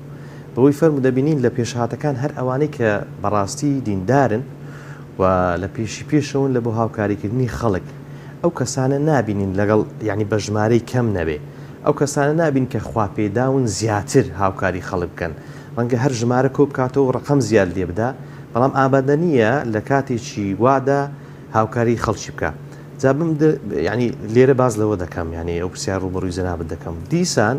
بەوەی فەرمو دەبینین لە پێشهاتەکان هەر ئەوانەی کە بەڕاستی دیندارن و لە پێشی پێشەون لە بۆ هاوکاریکردنی خەڵک ئەو کەسانە نابینین لەگەڵ یعنی بە ژمارەی کەم نەبێ ئەو کەسانە نابین کە خوا پێداون زیاتر هاوکاری خەڵک بکەن ڕەنگە هەر ژمارە کۆ بکاتەوە ڕقم زیاد لێ بدا بەڵام ئابادە نییە لە کاتێکی وادا هاوکاری خەڵکی بکە جابم ینی لێرە باز لەوە دەکەم ینی ئەو پرسیار ڕوبەڕووی جەنابەت دەکەم دیسان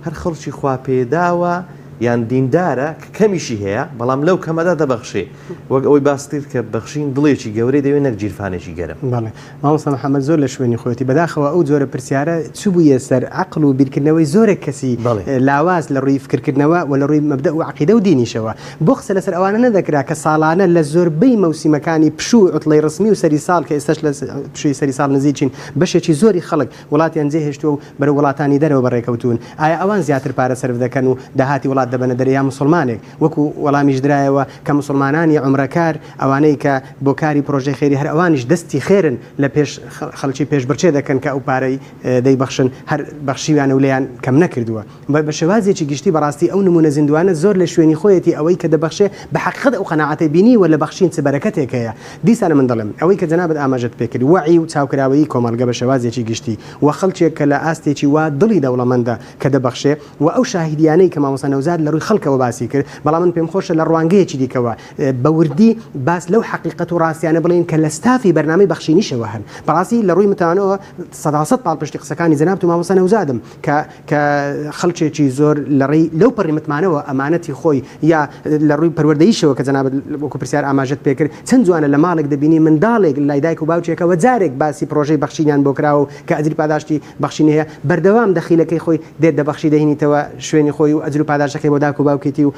هەر خەڵکی خوا پێداوە یان دیندارە کە کەمیشی هەیە بەڵام لەو کەمەدا دەبەخشێ وەک ئەوەی باستر کە بەخشین دڵێکی گەورەی دەوێت نەک جیرفانێکی گەرم بەڵێ مامۆستا محەممەد زۆر لە شوێنی خۆەتی بەداخەوە ئەو جۆرە پرسیارە چوو بوویە سەر عەقڵ و بیرکردنەوەی زۆرێک کەسی لاواز لە ڕووی فکرکردنەوە و لە ڕووی مەبدە و عەقیدە و دینیشەوە بۆ قسە لەسەر ئەوانە نەدەکرا کە ساڵانە لە زۆربەی مەوسیمەکانی پشوو عوتڵەی ڕسمی و سەری ساڵ کە ئێستاش لە پشووی سەری ساڵ نزیکین بەشێکی زۆری خەڵک وڵاتیان جێهێشتووە و بەرە وڵاتانی دەرەوە بەڕێکەوتون ئایا ئەوان زیاتر پارە سەرف دەکەن و داهاتی وڵات دەبەنە دەریا مسلمانێک وەکو وەڵامیش درایەوە کە مسلمانانی عمرەکار ئەوانەی کە بۆ کاری پرۆژەی خێری هەر ئەوانیش دەستی خێرن لە پێش خەڵکی پێشبڕچێ دەکەن کە ئەو پارەی دەیبەخشن هەر بەخشیویان و لێیان کەم نەکردووە بە شێوازێکی گشتی بەڕاستی ئەو نمونە زیندوانە زۆر لە شوێنی خۆیەتی ئەوەی کە دەبەخشێ بە حەقیقەت ئەو قەناعەتەی بینی و لە بەخشین چ بەرەکەتێک هەیە دیسانە من دەڵێم ئەوەی کە جەنابەت ئاماژەت پێکرد وعی و چاوکراوەیی کۆمەلگە بە شێوازێکی گشتی و خەڵکێک کە لە ئاستێکی وا دڵی دەوڵەمەندە کە دەبەخشێ و ئەو شاهیدیانەی کە مامۆستا نەوزاد لە ڕووی خەڵکەوە باسی کرد بەڵام من پێم خۆشە لە ڕوانگەیەکی دیکەوە بەوردی باس لەو حەقیقەت و ڕاستیانە بڵێن کە لە ستافی بەرنامەی بەخشینیشەوە هەن بەڕاستی لە ڕووی متوانەوە سەداسەد پاڵپشتی قسەکانی جەنابەت و مامۆستا نەوزادم کە خەڵکێکی زۆر لەو پەڕی متمانەوە ئەمانەتی خۆی یا لە ڕووی پەروەردەییشەوە کە جەنابەت وەکو پرسیار ئاماژەت پێکرد چەند جوانە لە ماڵێک دەبینی منداڵێک لای دایک و باوچێکەوە جارێک باسی پرۆژەی بەخشینیان بۆ کراوە کە ئەجری پاداشتی بەخشینی هەیە بەردەوام دەخیلەکەی خۆی دێت دەبەخشی دەهێنیتەوە شوێنی خۆی و ئەجر و پاداشەکەی بۆ داک و باوکێتی و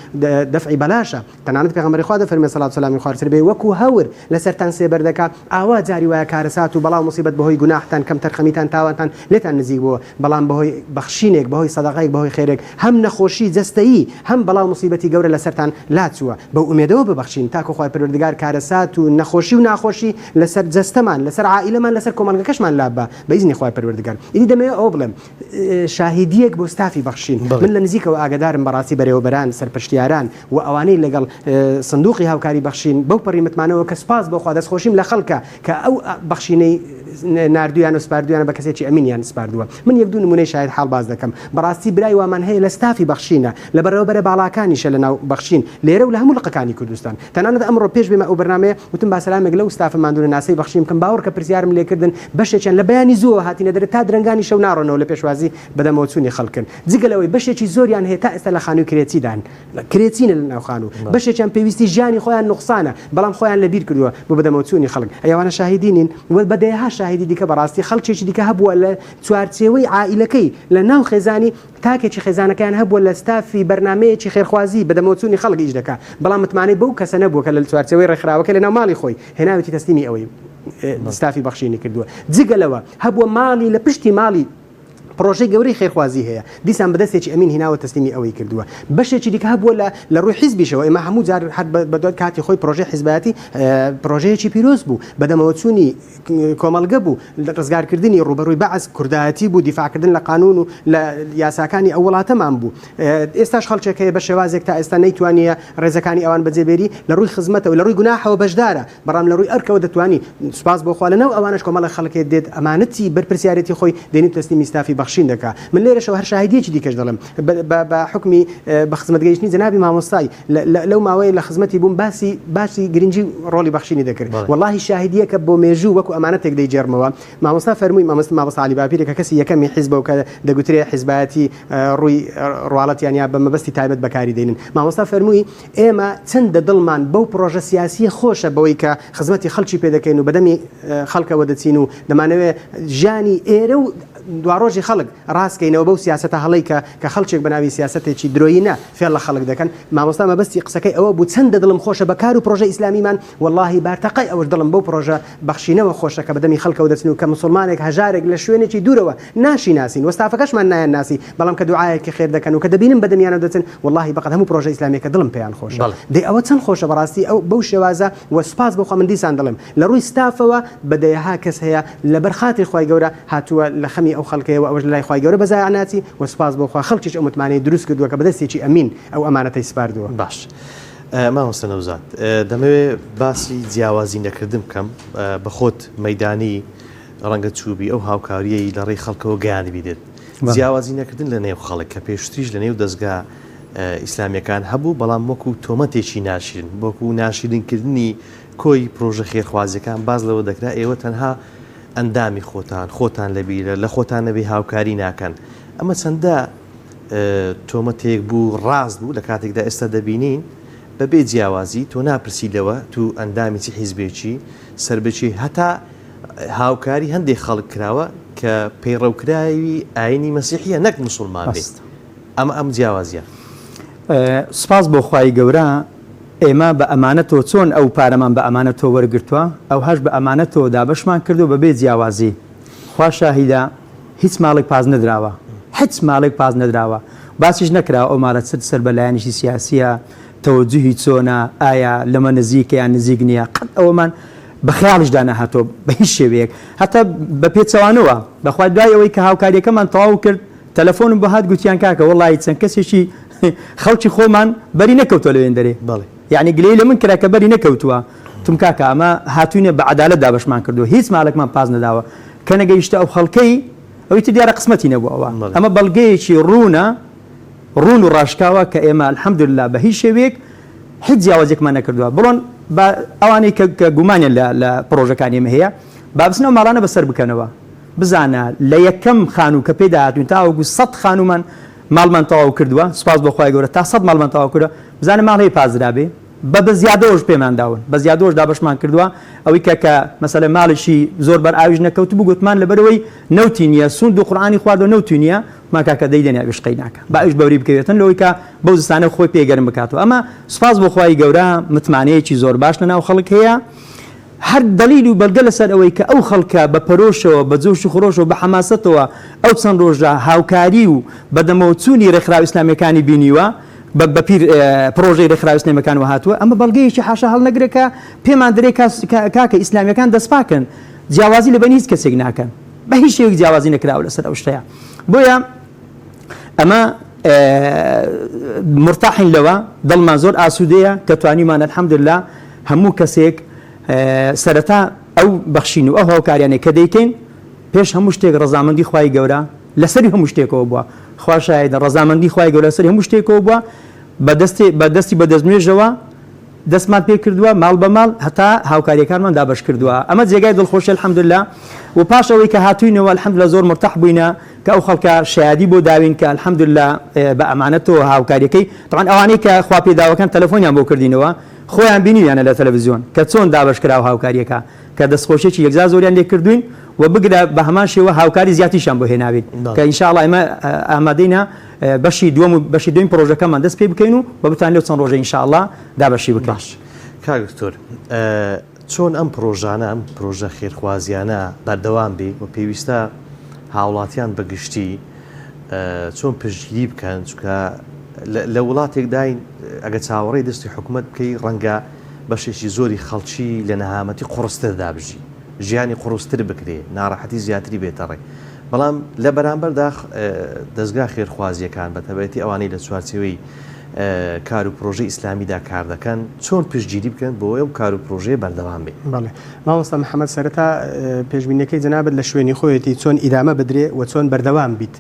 دەفعی بەلاشە تەنانەت پێغەمبەری خوا دەفەرمێ سەڵات و سەلامی خوارد بێ وەکو هەور لەسەرتان سێبەر دەکات ئاوا جاری وایە کارەسات و بەڵام مصیبەت بەهۆی گوناحتان کەم تەرخەمیتان تاوانتان لێتان نزیک بووە بەڵام بەهۆی بەخشینێک بەهۆی سەدەقەیەک بەهۆی خێرێک هەم نەخۆشی جەستەیی هەم بەڵام مصیبەتی گەورە لەسەرتان لاچووە بەو ئومێدەوە ببەخشین تاکو خوای پەروەردگار کارەسات و نەخۆشی و ناخۆشی لەسەر جەستەمان لەسەر عائیلەمان لەسەر کۆمەڵگەکەشمان لابە بە ئیزنی خوای پەروەردگار ئیدی دەمەوێت ئەوە بڵێم شاهیدیەک بۆ ستافی بەخشین من لە نزیکەوە ئاگادارم بەڕاستی بەرەوبەران سەرپشتیاران و ئەوانەی لەگەڵ سندوقی هاوکاری بەخشین بەو پەڕی متمانەوە کە سپاس بەخوا دەستخۆشیم لە خەڵکە کە ئەو بەخشینەی نردویان و سپاردویان بە کەسێکی ئەمینیان سپاردووە من یەک دوو نمونەی شاید حاڵ باز دەکەم بەڕاستی برای وامان هەیە لە ستافی بەخشینە لە بەرەوبەرە باڵاکانیشە لە ناو بەخشین لێرە و لە هەموو لقەکانی کوردستان تەنانەت ئەمڕۆ پێش بێمە ئەو بەرنامەیە وتم با سەلامێک لەو ستافماندون ناسەی بەخشین بکەم باوەڕ کە پرسیارم لێکردن بەشێکیان لە بەیانی زووە هاتینە دەرێت تا درەنگانی شەو ناڕۆنەوە لە پێشوازی بەدەمەوە چوونی خەڵکن جگەلەوەی بەشێکی زۆریان هەیە تا ئێستا لە خانووی کرێچیدان کرێچینە لە ناو خانوو بەشێکیان پێویستی ژیانی خۆیان نوقسانە بەڵام خۆیان لەبیر کردووە بۆ بەدەمەوە چوونی خەڵک ئەوانە شاهیدینین و بەدەیها شاهیدی دیکە بەڕاستی خەڵکێکی دیکە هەبووە لە چوارچێوەی عائیلەکەی لە ناو خێزانی تاکێکی خێزانەکان هەبووە لە ستافی بەرنمەیەکی خێرخوازی بەدەمەوە چوونی خەڵک ئیش دەکات بەڵام متمانەی بەو کەسە نەبووە کە لە چوارچێوەی ڕێکخراوەکە لە ناو ماڵی خۆی هێناوێتی تەسلیمی ئەوەی ستافی بەخشینی کردووە جگەلەوە هەبووە ماڵی لە پشتی ماڵی پرۆژەی گەورەی خێرخوازی هەیە دیسان بەدەستێکی ئەمین هیناوە تەسلیمی ئەوەی کردووە بەشێکی دیکە هەبووە لە ڕووی حیزبیشەوە ئێمە هەموو جار هەر بەدۆت کاتی خۆی پرۆژەی حیزبەتی پرۆژەیەکی پیرۆز بوو بەدەمەوە چوونی کۆمەڵگە بوو ڕزگارکردنی ڕوبەڕووی بەعز کوردایەتی بوو دیفاعکردن لە قانون و لە یاساکانی ئەو وڵاتەمان بوو ئێستاش خەڵکێک هەیە بە شێوازێک تا ئێستا نەیتوانیە ڕێزەکانی ئەوان بەجێبێری لە ڕووی خزمەتەوە لە ڕووی گوناحەوە بەشدارە بەڕام لە ڕووی ئەرکەوە دەتوانی سوپاس بۆ خوا لەناو ئەوانش کۆمەڵە خەڵکێک دێت ئەمانەتی بەرپرسیارەتی خۆی دێنی تەسلیمی ستافی بەخشین دەکات من لێرەشەوە هەر شاهدیەکی دیکەش دەڵم بە حکمی بە خزمەتگەیشتنی جەنابی مامۆستای لەو ماوەیە لە خزمەتی بووم باسی گرنگی ڕۆڵی بەخشینی دەکرد واللهی شاهدیەکە بۆ مێژوو وەکو ئەمانەتێک دەیجێڕمەوە مامۆستا فەرمووی مامۆستا عەلی باپیرە کە کەسی یەکەمی حیزبە و کە دەگوترێ حیزبایەتی ڕووی ڕواڵەتیان یا بە مەبەستی تایبەت بەکاری دێنن مامۆستا فەرمووی ئێمە چەندە دڵمان بەو پرۆژە سیاسی خۆشە بەوەی کە خزمەتی خەڵکی پێ دەکەین و بەدەمی خەڵکەوە دەچین و دەمانەوێت ژیانی ئێرە و دواڕۆژی خەڵک ڕاستکەینەوە بەو سیاسەتە هەڵەی کە خەڵکێک بەناوی سیاسەتێکی درۆیینە فێڵ لە خەڵک دەکەن مامۆستا مەبەستی قسەکەی ئەوە بوو چەندە دڵم خۆشە بەکار و پرۆژە ئیسلامیمان واللهی بارتەقای ئەوەش دڵم بەو پرۆژە بەخشینەوە خۆشە کە بەدەمی خەڵکەوە دەچن و کە مسلمانێک هەژارێک لە شوێنێکی دوورەوە ناشی ناسین وەستافەکەشمان نایان ناسی بەڵام کە دوعایەکی خێر دەکەن و کە دەبینم بەدەمیانە دەچن واللهی بەقەت هەموو پرۆژە ئیسلامیەکە دڵم پێیان خۆشە دەی ئەوە چەند خۆشە بەڕاستی ئەو بەو شێوازە وەسپاس بۆ خۆ من دیسان دڵم لە ڕووی ستافەوە بەدەیەها کەس هەیە لەبەر خاتری خوای گەورە هاتووە لە خەمی ئەو خەڵکەیەوە ئەوەش لای خوای گەورە بەزای عناتی وەسپاس بۆ خوا خەڵکیش ئەو متمانەی دروست کردووە کە بەدەستێکی ئەمین ئەو ئەمانەتەی سپاردووە باش مامۆستا نەوزاد دەمەوێت باسی جیاوازی نەکردن بکەم بە خۆت مەیدانی ڕەنگە چوبی ئەو هاوکاریەی لە ڕێی خەڵکەوە گیانی بیدێت جیاوازی نەکردن لە نێو خەڵک کە پێشتریش لە نێو دەستگا ئیسلامیەکان هەبوو بەڵام وەکو تۆمەتێکی ناشرین وەکو ناشرینکردنی کۆی پرۆژە خێرخوازیەکان باز لەوە دەکرا ئێوە تەنها ئەندامی خۆتان لەبیرە لە خۆتان نەبێ هاوکاری ناکەن ئەمە چەندە تۆمەتێک بوو ڕاست بوو لە کاتێکدا ئێستا دەبینین بەبێ جیاوازی تۆ ناپرسیلەوە تو ئەندامی چی حیزبێکی سربەچی هەتا هاوکاری هەندێک خەڵک کراوە کە پەیڕەوکراوی ئاینی مەسیحیە نەک موسڵمان بێت ئەم جیاوازیە سپاس بۆ خوای گەورە ئێمە بە ئەمانەتەوە چۆن ئەو پارەمان بە ئەمانەتەوە وەرگرتووە ئەو هەش بە ئەمانەتەوە دابەشمان کردو بەبێ جیاوازی خوا شاهیدە هیچ ماڵێک پاز نەدراوە هیچ ماڵێک پاز نەدراوە باسیش نەکرا ئەومارە سەر بەلایەنیشی سیاسیە تەوەجوهی چۆنە ئایا لەمە نزیکە یان نزیک نییە قەت ئەوەمان بە خەیاڵیشدا نەهاتۆ بە هیچ شێوەیەک هەتا بە پێچەوانەوە بەخوای دوای ئەوەی کە هاوکاریەکەمان تەواو کرد تەلەفۆنم بە هات گوتیان کاکە وەڵی چەند کەسێکی خەڵکی خۆمان بەری نەکەوتە لەوێن دەرێ یعنی گلەی لە من کرا کە بەری نەکەوتووە تم کاکە ئەمە هاتوونە بە عەدالەتدا بەشمان کردو هیچ ماڵێکمان پاس نەداوە کە نەگەیشتە ئەو خەڵکەی ئەوەی تر دیارە قسمەتی نەبووەوە ئەمە بەڵگەیەکی ڕوون و ڕاشکاوە کە ئێمە الحەمدوللا بە هیچ شێوەیەک هیچ جیاوازێکمان نەکردووە بڵۆن ئەوانەی کە گومانیان لە پرۆژەکانی ئێمە هەیە با بچنەوە ماڵانە بەسەر بکەنەوە بزانە لە یەکەم خانوو کە پێدا هاتوین تا وەکو 100 خانومان ماڵمان تەواو کردووە سوپاس بۆخوای گەورە تا 100 ماڵمان تەواو کردووە بزانە ماڵ هەیە پازرابێ بە زیادەوەش پێمان داون بە زیادەوەش دابەشمان کردووە ئەوەی کە مەسەلە ماڵیشی زۆر بەر ئاویش نەکەوت بگوتمان لەبەرەوەی نەوتی نییە سوند و قورئانی خواردەوە نەوتی نییە ماکاکە دەیدەنیا بشقەی ناکە با ئەوش بەوری بکەوێتن لەوەی کە بەو زستانە خۆی پێگەرم بکاتەوە ئەمە سوپاس بۆخوای گەورە متمانەیەکی زۆر باش لەناو خەڵک هەیە هەر دلیل و بەڵگە لەسەر ئەوەی کە ئەو خەڵکە بە پەرۆشەوە بە جۆش و خۆشەوە بە حەماسەتەوە ئەو چەند ڕۆژە هاوکاری و بەدەمەوچوونی ڕێکخراوی ئیسلامیەکانی بینیوە بە پیر پرۆژەی ڕێکخراوی ئیسلامیەکانەوە هاتووە ئەمە بەڵگەیەکی حاشا هەڵنەگرێکە پێمان دەرێ کاکە ئیسلامیەکان دەستپاکەن جیاوازی لە بەنی هیچ کەسێک ناکەن بە هیچ شێوەیەک جیاوازی نەکراوە لەسەر ئەو شتەیە بۆیە ئەمە مرتاحین لەوە دڵمان زۆر ئاسوودەیە کە توانیمان الحەمدوللا هەموو کەسێک سەرەتا ئەو بەخشین و ئەو هاوکاریانێک کە دەیکەین پێش هەموو شتێک ڕەزامەندی خوای گەورە لەسەری هەموو شتێکەوە بووە خوا شایدە ڕەزامەندی خوای گەورە لەسەری هەموو شتێکەوە بووە بەدەستی بەدەستنوێژەوە دەستمان پێ کردووە ماڵ بە ماڵ هەتا هاوکاریەکانمان دابش کردووە ئەمە جێگای دڵخۆشی الحەمدوللا و پاش ئەوەی کە هاتووینەوە الحەمدوللا زۆر مرتاح بووینە کە ئەو خەڵکە شایادی بۆ داوین کە الحەمدوللا بە ئەمانەتەوە هاوکاریەکەی طبعاً ئەوانەی کە خوا پێداوەکان تەلەفۆنیان بۆ کردینەوە خۆیان بینیویانە لە تەلەڤیزیۆن کە چۆن دابش کراوە هاوکاریەکە کە دەستخۆشیێکی یەکجار زۆریان لێ کردوین و بگرە بە هەمان شێوە هاوکاری زیاتیشان بۆ هێناوین کە ئینشاءڵڵا ئێمە ئامادەینە بەشی دووەم پرۆژەکەمان دەست پێ بکەین و بە بتوان لەو چەند ڕۆژە ئینشاءڵڵا دابەشی بکەین. کاکتۆر چۆن ئەم پرۆژانە ئەم پرۆژە خێرخوازیانە بەردەوام بێ و پێویستە هاوڵاتیان بەگشتی چۆن پشتگیری بکەن چونکە لە وڵاتێکداین ئەگە چاوەڕێی دەستی حکوومەت بکەی ڕەنگە بەشێکی زۆری خەڵکی لە نەهامەتی قڕستر دابژی ژیانی قڕستر بکرێ ناڕەحەتی زیاتری بێتەڕێ بەڵام لە بەرامبەردا دەستگا خێرخوازیەکان بە تەبەتی ئەوانەی لە چوارچێوەی کار و پرۆژەی ئیسلامیدا کار دەکەن چۆن پشتگیری بکەن بۆ ئەو کار و پرۆژەیە بەردەوام بێ. بەڵێ مامۆستا محەممەد سەرەتا پێشبینیەکەی جەنابەت لە شوێنی خۆیەتی چۆن ئیدامە بدرێ و چۆن بەردەوام بیت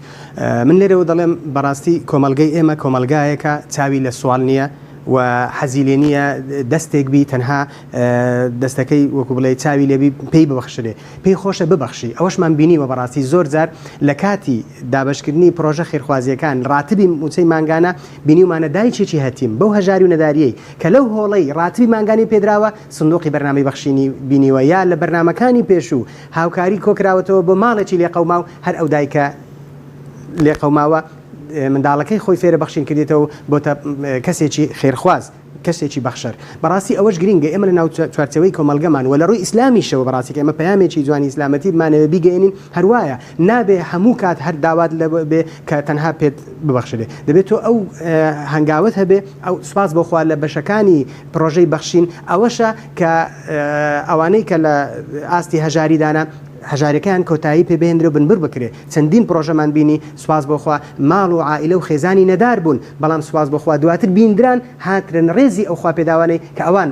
من لێرەوە دەڵێم بەڕاستی کۆمەلگەی ئێمە کۆمەلگایەکە چاوی لە سوال نییە و حەزی نییە دەستێک بی تەنها دەستەکەی وەکو بڵێ چاوی لێبی پێی ببەخشرێ پێی خۆشە ببەخشی ئەوەشمان بینیوە بەڕاستی زۆر جار لە کاتی دابشکردنی پرۆژە خێرخوازیەکان ڕاتبی موچەی مانگانە بینیومانە دایچێکی هەتیم بەو هەژاری و نەداریەی کە لەو هۆڵەی ڕاتبی مانگانی پێدراوە سندوقی بەرنامەی بەخشینی بینیوە یا لە بەرنامەکانی پێشوو هاوکاری کۆکراوەتەوە بۆ ماڵێکی لێقەوما و هەر ئەو دایکە لێقەوماوە منداڵەکەی خۆی فێرە بەخشین کردێتەوە بۆ کەسێکی خێرخواز کەسێکی بەخشەر بەڕاستی ئەوەش گرینگە ئێمە لە ناو چوارچەوەی کۆمەلگەمان و لە ڕووی ئیسلامیشەوە بەڕاستی ئێمە پەیامێکی جوانی ئیسلامەتی بمانەوە بیگەێنین هەروایە نابێ هەموو کات هەر داوات لە بێ کە تەنها پێت ببەخشرێ دەبێت تۆ ئەو هەنگاوت هەبێ ئەو سوپاس بۆخوا لە بەشەکانی پرۆژەی بەخشین ئەوەشە کە ئەوانەی کە لە ئاستی هەژاریدانە هەژارەکان کۆتایی پێ بهێنرە و بنبر بکرێ چەندین پرۆژەمان بینی سوپاس بۆخوا ماڵ و عائیلە و خێزانی نەدار بوون بەڵام سوپاس بۆخوا دواتر بیندران هاترن ڕێزی ئەو خوا پێداوانەی کە ئەوان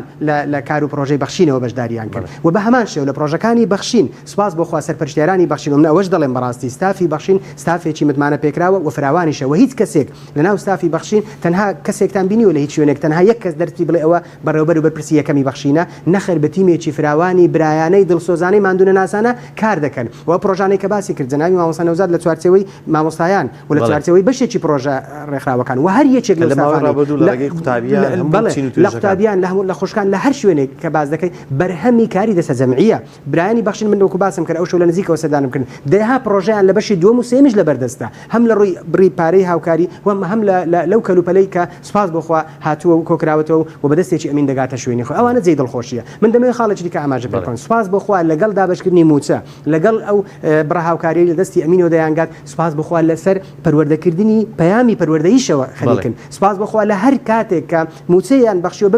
لە کار و پرۆژەی بەخشینەوە بەشداریان کرد و بە هەمان شێو لە پرۆژەکانی بەخشین سوپاس بۆخوا سەرپەرشتیارانی بەخشین و من ئەوەش دەڵێم بەڕاستی ستافی بەخشین ستافێکی متمانە پێکراوە و فراوانیشەوە هیچ کەسێک لەناو ستافی بەخشین تەنها کەسێکتان بینیوە لە هیچ شوێنێک تەنها یەک کەس دەرتی بڵێ ئەوە بەڕێوەبەر و بەرپرسی یەکەمی بەخشینە نەخێر بە تیمێکی فراوانی برایانەی دڵسۆزانەی ماندوونە ناسانە کار دەکەن پرۆژانەی کە باسی کرد جەنابی مامۆستا نەوزاد لە چوارچێوەی مامۆستایان و لە چوارچێوەی بەشێکی پرۆژە ڕێکخراوەکان و هەر یەکێک لە قوتابیان لە خۆشکان لە هەر شوێنێک کە باز دەکەی بەرهەمی کاری دەسە جەمعیە برایانی بەخشین من وەکو باسم کرد ئەو شەو لە نزیکەوە سەردانم کردن دەیها پرۆژەیان لە بەشی دووەم و سێمیش لە بەردەستە هەم لە ڕووی بڕی پارەی هاوکاری و هەم لەو کەلوپەلەی کە سوپاس بۆخوا هاتووە و کۆکراوەتەوە و بەدەستێکی ئەمین دەگاتە شوێنی خۆ ئەوانە جێی دڵخۆشیە من دەمەوێت خاڵێکی دیکە ئاماژە پێ بکەم سوپاس بۆخوا لەگەڵ دابشکردنی موچە لەگەڵ ئەو بڕە هاوکاری لە دەستی ئەمینەوە دەیانگات سوپاس بخوا لەسەر پەروەردەکردنی پەیامی پەروەردەییشەوە خەریکن سوپاس بخوا لە هەر کاتێک کە موچەیان بەخشیەوە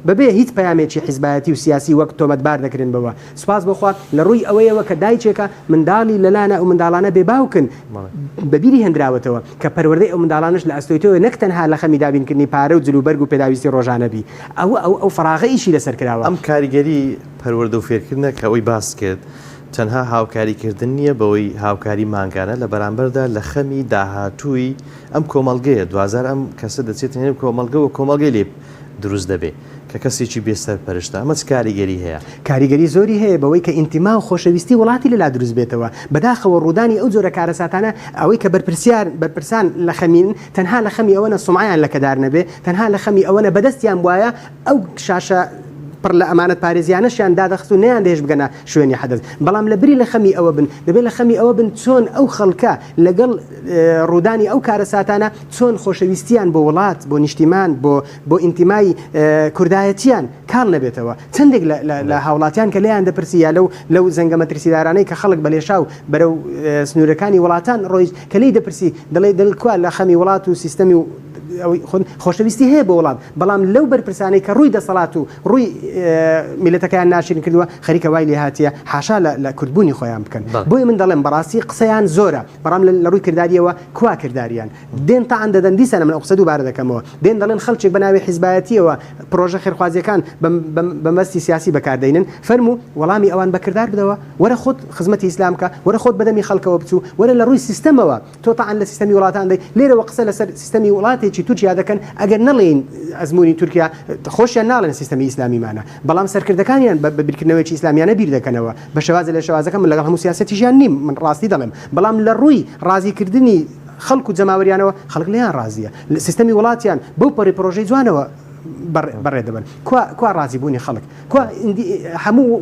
بەبێ هیچ پەیامێکی حیزبایەتی و سیاسی وەک تۆمەتبار دەکرن بەوە سوپاس بخوا لە ڕووی ئەوەیەوە کە دایکێکە منداڵی لەلانە ئەو منداڵانە بێباوکن بەبیری هەندراوەتەوە کە پەروەردەی ئەو منداڵانش لە ئەستۆیتەوە نەک تەنها لە خەمی دابینکردنی پارە و جلوبەرگ و پێداویستی ڕۆژانەبی ئەو فراغە ئیشی لەسەر کراوە ئەم کاریگەری پەروەردە و فێرکردنە کە ئەوەی باس کرد تەنها هاوکاریکردن نییە بەوەی هاوکاری ماگانە لە بەرامبەردا لە خەمی داهاتووی ئەم کۆمەڵگەیە دوازار ئەم کەسە دەچێت نێ کۆمەڵگە و کۆمەڵگەی لێ دروست دەبێت کە کەسێکی بێسەر پەرشتە ئەمە کاریگەری هەیە کاریگەری زۆری هەیە بەوەی کە ئینتیما و خۆشەویستی وڵاتی لەلا دروست بێتەوە بەداخەوە ڕوودانی ئەو جۆرە کارەساتانە ئەوەی کە بەرپرسان لە خەمین تەنها لە خەمی ئەوەنە سومعیان لە کەدار نەبێ تەنها لە خەمی ئەوەنە بەدەستیان وایە ئەو شاشە پڕ لە ئەمانەت پارێزیانەشیان دادەخست و نەیان دێش بگەنە شوێنی حەدەث بەڵام لە بری لە خەمی ئەوە بن دەبێت لە خەمی ئەوە بن چۆن ئەو خەڵکە لەگەڵ ڕوودانی ئەو کارەساتانە چۆن خۆشەویستیان بۆ وڵات بۆ نیشتیمان بۆ ئینتیمای کوردایەتیان کاڵ نەبێتەوە چەندێک لە هاوڵاتیان کە لێیان دەپرسی یا لەو زەنگە مەترسیدارانەی کە خەڵک بەلێشاو بەرەو سنوورەکانی وڵاتان ڕۆیش کە لی دەپرسی دەڵێ دڵکووا لە خەمی وڵات و سیستەمی و خۆشەویستی هەیە بۆ وڵات بەڵام لەو بەرپرسانەی کە ڕووی دەسەڵات و ڕووی میلەتەکەیان ناشرین کردووە خەریکە وای لێ هاتیە حاشا لە کوردبوونی خۆیان بکەن بۆی من دەڵێم بەڕاستی قسەیان زۆرە بەڕام لە ڕووی کردداریەوە کوا کردداریان دێن تا ئەندەدەن دیسانە من ئەو قسە دووبارە دەکەمەوە دێن دەڵێن خەڵکێک بەناوی حیزبایەتیەوە پرۆژە خێرخوازیەکان بەمەستی سیاسی بەکاردێنن فەرموو وەڵامی ئەوان بەکردار بدەوە وەرە خۆت خزمەتی ئیسلامکە وەرە خۆت بەدەمی خەڵکەوە بچوو وەرە لە ڕووی سیستەمەوە تۆ تاعاان لە سیستەمی وڵاتان دەی لێرەوە قسە لەسەر سیستەمی وڵاتێکی تورکیا دەکەن ئەگەر نەڵێن ئەزمموی تورکیا خۆشیان ناڵێن سیستەمی ئیسلامیمانە بەڵام سەرکردەکانیان بە بیرکردنەوەی ئیسلامیانە بیر دەکەنەوە بە شێوازە لە شێوازەکە من لەگەڵ هەموو سیاسەتی ژیان نیم من ڕاستی دەڵێم بەڵام لە ڕووی ڕازیکردنی خەڵک و جەماوەریانەوە خەڵک لیان ڕازیە سیستەمی وڵاتیان بەو پەڕی پرۆژەی جوانەوە بەڕێ دەبن کوا ڕازی بوونی خەڵک هەموو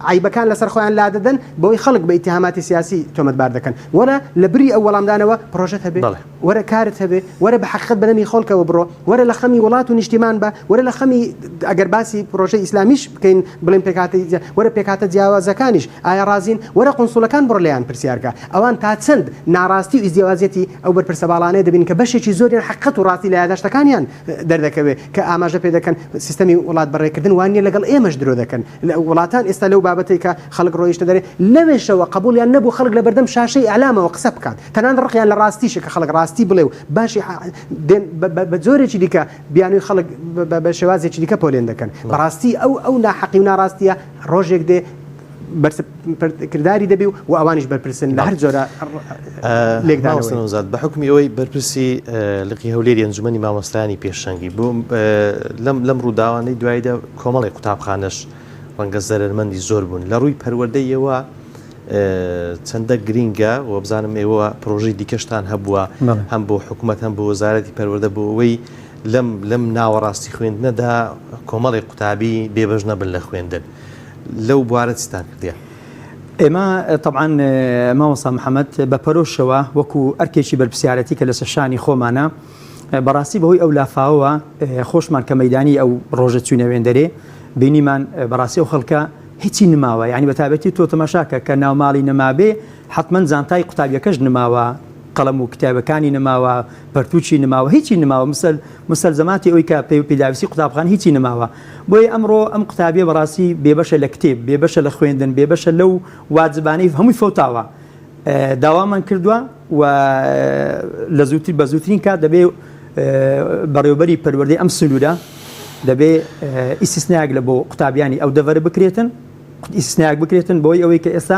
عیبەکان لەسەر خۆیان لا دەدەن بۆی خەڵک بە ئیتهاماتی سیاسی تۆمەتبار دەکەن وەرە لە بری ئەو وەڵامدانەوە پرۆژەت هەبێ وەرە کارت هەبێ وەرە بە حەقیقەت بەدەمی خۆڵکەوە بڕۆ وەرە لە خەمی وڵات و نیشتیمان بە وەرە لە خەمی ئەگەر باسی پرۆژەی ئیسلامیش بکەین بڵێن وەرە پێکاتە جیاوازەکانیش ئایا ڕازین وەرە قونسوڵەکان بڕۆ لەیان پرسیارکە ئەوان تا چەند ناڕاستی و ئیزدیاوازەتی ئەو بەرپرسە باڵانەیە دەبین کە بەشێکی زۆریان حەقیقەت و ڕاستی لە یادداشتەکانیان دەردەکەوێت کە ئاماژە پێ دەکەن سیستەمی وڵات بەڕێکردن وانە لەگەڵ ئێمەش درۆ دەکەن وڵاتان ئێستا لەو بابەتێک کە خەڵک ڕۆیشتە دەرێ لەوێشەوە قبولیان نەبوو خەڵک لە بەردەم شاشەی ئەعلامەوە قسە بکات تەنان ڕقیان لە ڕاستیشە کە خەڵک ڕاستی بڵێ و باشی بە جۆرێکی دیکە بیانوی خەڵک بە شێوازێکی دیکە پۆلێن دەکەن بەڕاستی ئەو ناحەقی و ناڕاستیە ڕۆژێک دێ کردداری دەبی و ئەوانیش بەرپرسن لە هەر جۆرە لێکدانەوەزات بە حکمی ئەوەی بەرپرسی لقی هەولێری ئەنجومەنی مامۆستایانی پێشەنگی بوو لەم ڕووداوانەی دواییدا کۆمەڵی قوتابخانەش ڕەنگە زەرمەندی زۆر بوون لە ڕووی پەروەردەیەوە چەندە گرینگە و بزانم ئێوە پرۆژەی دیکەشتان هەبووە هەم بۆ حکوومەت هەم بۆ وەزارەتی پەروەردە بۆەوەی لەم ناوەڕاستی خوێندنەدا کۆمەڵی قوتابی بێبەش نەبن لە خوێندن لەو بوارە چیتان کردیە ئێمە طبعاً مامۆستا محەممەد بە پەرۆشەوە وەکو ئەرکێکی بەرپسیارەتی کە لە سەرشانی خۆمانە بەڕاستی بەهۆی ئەو لافاوە خۆشمان کە مەیدانی ئەو ڕۆژە چوونەوێندەرێ بینیمان بەڕاستی ئەو خەڵکە هیچی نماوە یعنی بە تایبەتی تۆ تەماشاکە کە ناوماڵی نەمابێ حتمما زانتای قوتابیەکەش نماوە قەڵەم و کتابەکانی نماوە پەرتوچی نماوە هیچی نماوە مستەلزەماتی ئەوی کە پێداویستی قوتابخان هیچی نماوە بۆی ئەمڕۆ ئەم قوتابیە بەڕاستی بێبەشە لە کتێب بێبەشە لە خوێندن بێبەشە لەو واجبانەی هەمووی فەوتاوە داوامان کردووە و لە زووتر بە زووترین کات دەبێ بەڕێوەبەری پەروەردەی ئەم سنوورە دەبێ ئیسیسنایەک لە بۆ قوتابیانی ئەو دەڤەرە بکرێتن ئیسیسنایەک بکرێتن بۆی ئەوەی کە ئێستا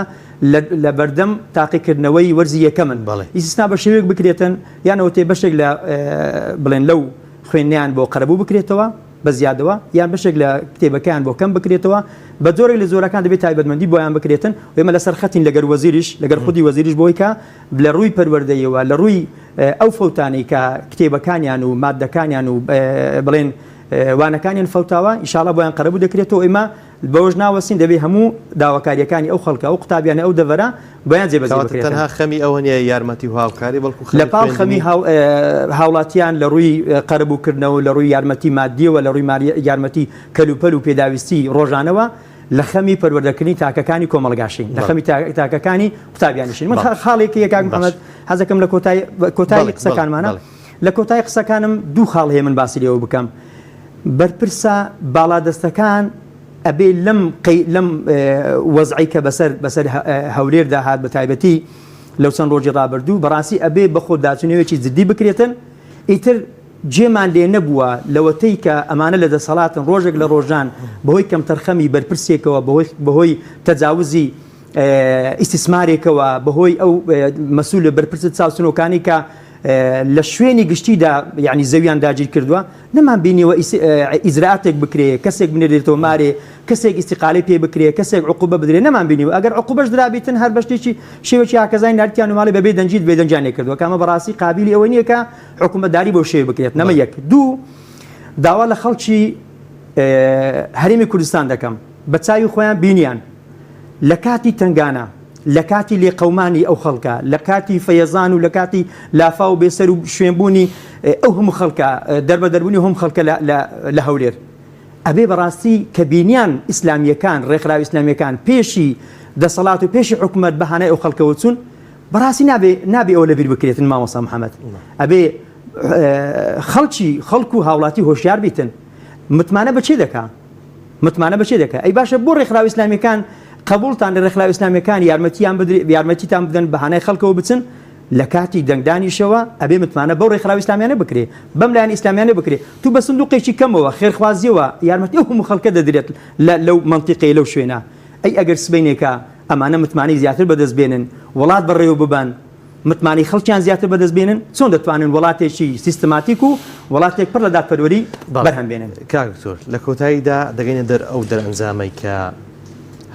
لە بەردەم تاقیکردنەوەی وەرزی یەکەمن ئیسیسنا بە شێوەیەک بکرێتن یانەوە تێ بەشێک لە بڵێن لەو خوێنیان بۆ قەرەبوو بکرێتەوە بە زیادەوە یان بەشێک لە کتێبەکان بۆ کەم بکرێتەوە بە جۆرێک لە زۆرەکان دەبێت تایبەتمەندی بۆیان بکرێتن و ئێمە لەسەر خەتین لەگەر وەزیریش لەگەر خودی وەزیریش بۆی کە لە ڕووی پەروەردەیەوە لە ڕووی ئەو فەوتانەی کە کتێبەکانیان و مادەکانیان و بڵێن وانەکانیان فەوتاوە ئینشاڵڵا بۆیان قەرەبوو دەکرێتەوە ئێمە بەوەش ناوەسین دەبێ هەموو داواکاریەکانی ئەو خەڵکە ئەو قوتابیانە ئەو دەڤەرە بۆیان جێبەجێ بکرێتن تەنها خەمی ئەوە نیە یارمەتی و هاوکاری بەڵکو لە پاڵ خەمی هاوڵاتیان لە ڕووی قەرەبووکردنەوە لە ڕووی یارمەتی مادیەوە لە ڕووی یارمەتی کەلوپەل و پێداویستی ڕۆژانەوە لە خەمی پەروەردەکردنی تاکەکانی کۆمەڵگاشین لە خەمی تاکەکانی قوتابیانیشین من خاڵێکی یەکان محەممەد حەزەکەم لە کۆتایی قسەکانمانە لە کۆتایی قسەکانم دوو خاڵ هەیە من باسی لێەوە بکەم بەرپرسە باڵادەستەکان ئەبێ لەم وەزعی کە بەسەر هەولێردا هات بە تایبەتی لەو چەند ڕۆژی ڕابردوو بەڕاستی ئەبێ بە خۆ داچونەوەیەکی جددی بکرێتن ئیتر جێمان لێ نەبووە لەوەتەی کە ئەمانە لە دەسەڵاتن ڕۆژێک لە ڕۆژان بەهۆی کەم تەرخەمی بەرپرسێکەوە بەهۆی تەجاوزی ئیسtisمارێکەوە بەهۆی ئەو مەسوول لە بەرپرست چاوچنەوەکانی کە لە شوێنی گشتیدا یعنی زەویان داگیر کردووە نەمان بینیوە ئیزراتێک بکرێ کەسێک بنێرێتەوە مارێ کەسێک ئیستیقالی پێ بکرێ کەسێک عقوبە بدرێ نەمان بینیوە ئەگەر عقوبەش درابێتن هەر بەشتێکی شێوەی ئاکەزای ناردیان و ماڵی بەبێ دەنجید بێدەنجانێ کردووە کامە بەڕاستی قابلی ئەوە نییە کە حکوومەتداری بۆ شێوە بکرێت نەمە یەک دوو داوا لە خەڵکی هەرێمی کوردستان دەکەم بە چاوی خۆیان بینیان لە کاتی تنگانە لە کاتی لێقەومانی ئەو خەڵکە لە کاتی فەیەزان و لە کاتی لافا و بێسەر و شوێنبوونی ئەو هەموو خەڵکە دەربەدەربوونی هەم خەڵکە لە هەولێر ئەبێ بەڕاستی کە بینیان ئیسلامیەکان ڕێکخراوی ئیسلامیەکان پێشی دەسەڵات و پێشی حکوومەت بەهانەی ئەو خەڵکەوە چوون بەڕاستی نابێ ئەوە لەبیر بکرێتن مامۆستا محەممەد ئەبێ خەڵک و هاوڵاتی هۆشیار بیتن متمانە بەچێ دەکا ئەی باشە بۆ ڕێکخراوی ئیسلامیەکان قبولتان لە ڕێکخراوی ئیسلامیەکان یارمەتیتان بدەن بەهانەی خەڵکەوە بچن لە کاتی دەنگدانیشەوە ئەبێ متمانە بەو ڕێکخراوی ئیسلامیانە بکرێ بەم لایەن ئیسلامیانە بکرێ تو بە سندوقێکی کەمەوە خێرخوازیەوە یارمەتی ئەو هەموو خەڵکە دەدرێت لەو منتیقەیە لەو شوێنە ئەی ئەگەر سبەینێکە ئەمانە متمانی زیاتر بەدەستبێنن وڵات بەڕێوە ببان متمانی خەڵکیان زیاتر بەدەستبێنن چۆن دەتوانن وڵاتێکی سیستماتیک و وڵاتێک پڕ لە دادپەروەری بەرهەمبێنن کاکتۆر لە کۆتاییدا دەگەینە دەر ئەو دەرئەنجامەی کە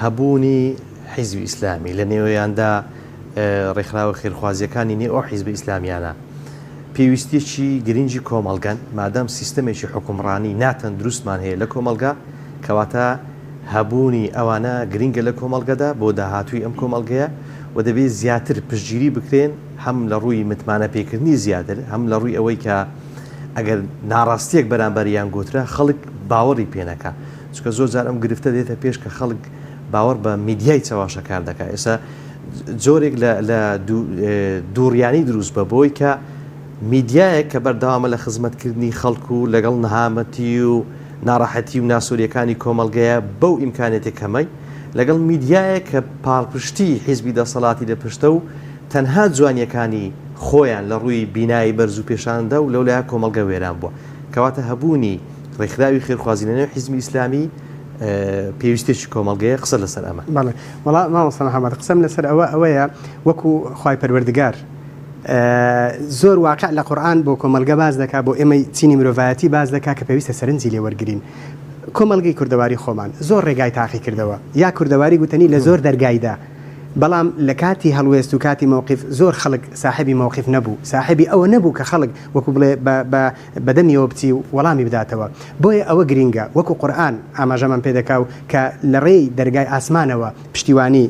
هەبوونی حیزبی ئیسلامی لە نێوەیاندا ڕێکخراوە خێرخوازیەکانی نێو ئەو حیزبی ئیسلامیانە پێویستیەکی گرنگی کۆمەڵگەن مادام سیستەمێکی حکومڕانی ناتەن دروستمان هەیە لە کۆمەلگا کەواتە هەبوونی ئەوانە گرنگە لە کۆمەلگەدا بۆ داهاتووی ئەم کۆمەلگەیە و دەبێت زیاتر پشتگیری بکرێن هەم لە ڕووی متمانە پێکردنی زیاتر هەم لە ڕووی ئەوەی کە ئەگەر ناڕاستیەک بەرامبەریان گوترا خەڵک باوەڕی پێنەکە چکە زۆر جار ئەم گرفتە دێتە پێش کە خەڵک باوەڕ بە میدیای چاواشە کار دەکات ئێستا جۆرێک لە دووڕیانی دروست بە بۆی کە میدیایەک کە بەردەوامە لە خزمەتکردنی خەڵکو و لەگەڵ نەهامەتی و ناڕەحەتی و ناسووریەکانی کۆمەلگەیە بەو ئیمکانێتی کەمەی لەگەڵ میدیایە کە پاڵپشتی حیزبی دەسەڵاتی لە پشتە و تەنها جوانیەکانی خۆیان لە ڕووی بینایی بەرز و پێشاندا و لەولای کۆمەلگە وێران بووە کەواتە هەبوونی ڕێکخراوی خێرخوازی لەنێو حیزبی ئیسلامی پێویستێکی کۆمەلگەیە قسە لەسەر ئەمە وڵات مامۆستا محەممەد قسەم لەسەر ئەوەیە وەکو خوای پەروەردگار زۆر واقع لە قورئان بۆ کۆمەلگە باز دەکات بۆ ئێمەی چینی مرۆڤایەتی باز دەکات کە پێویستە سەرنجی لێ وەرگرین کۆمەلگەی کوردەواری خۆمان زۆر ڕێگای تاقی کردەوە یا کوردەواری گوتنی لە زۆر دەرگایدا بەڵام لە کاتی هەڵوێست و کاتی مووقف زۆر خەڵک ساحبی مووقف نەبوو ساحبی ئەوە نەبوو کە خەڵک وەکو بڵێ بەدەمیەوە بچی و وەڵامی بداتەوە بۆیە ئەوە گرینگە وەکو قورئان ئاماژەمان پێ دەکاو کە لە ڕێی دەرگای ئاسمانەوە پشتیوانی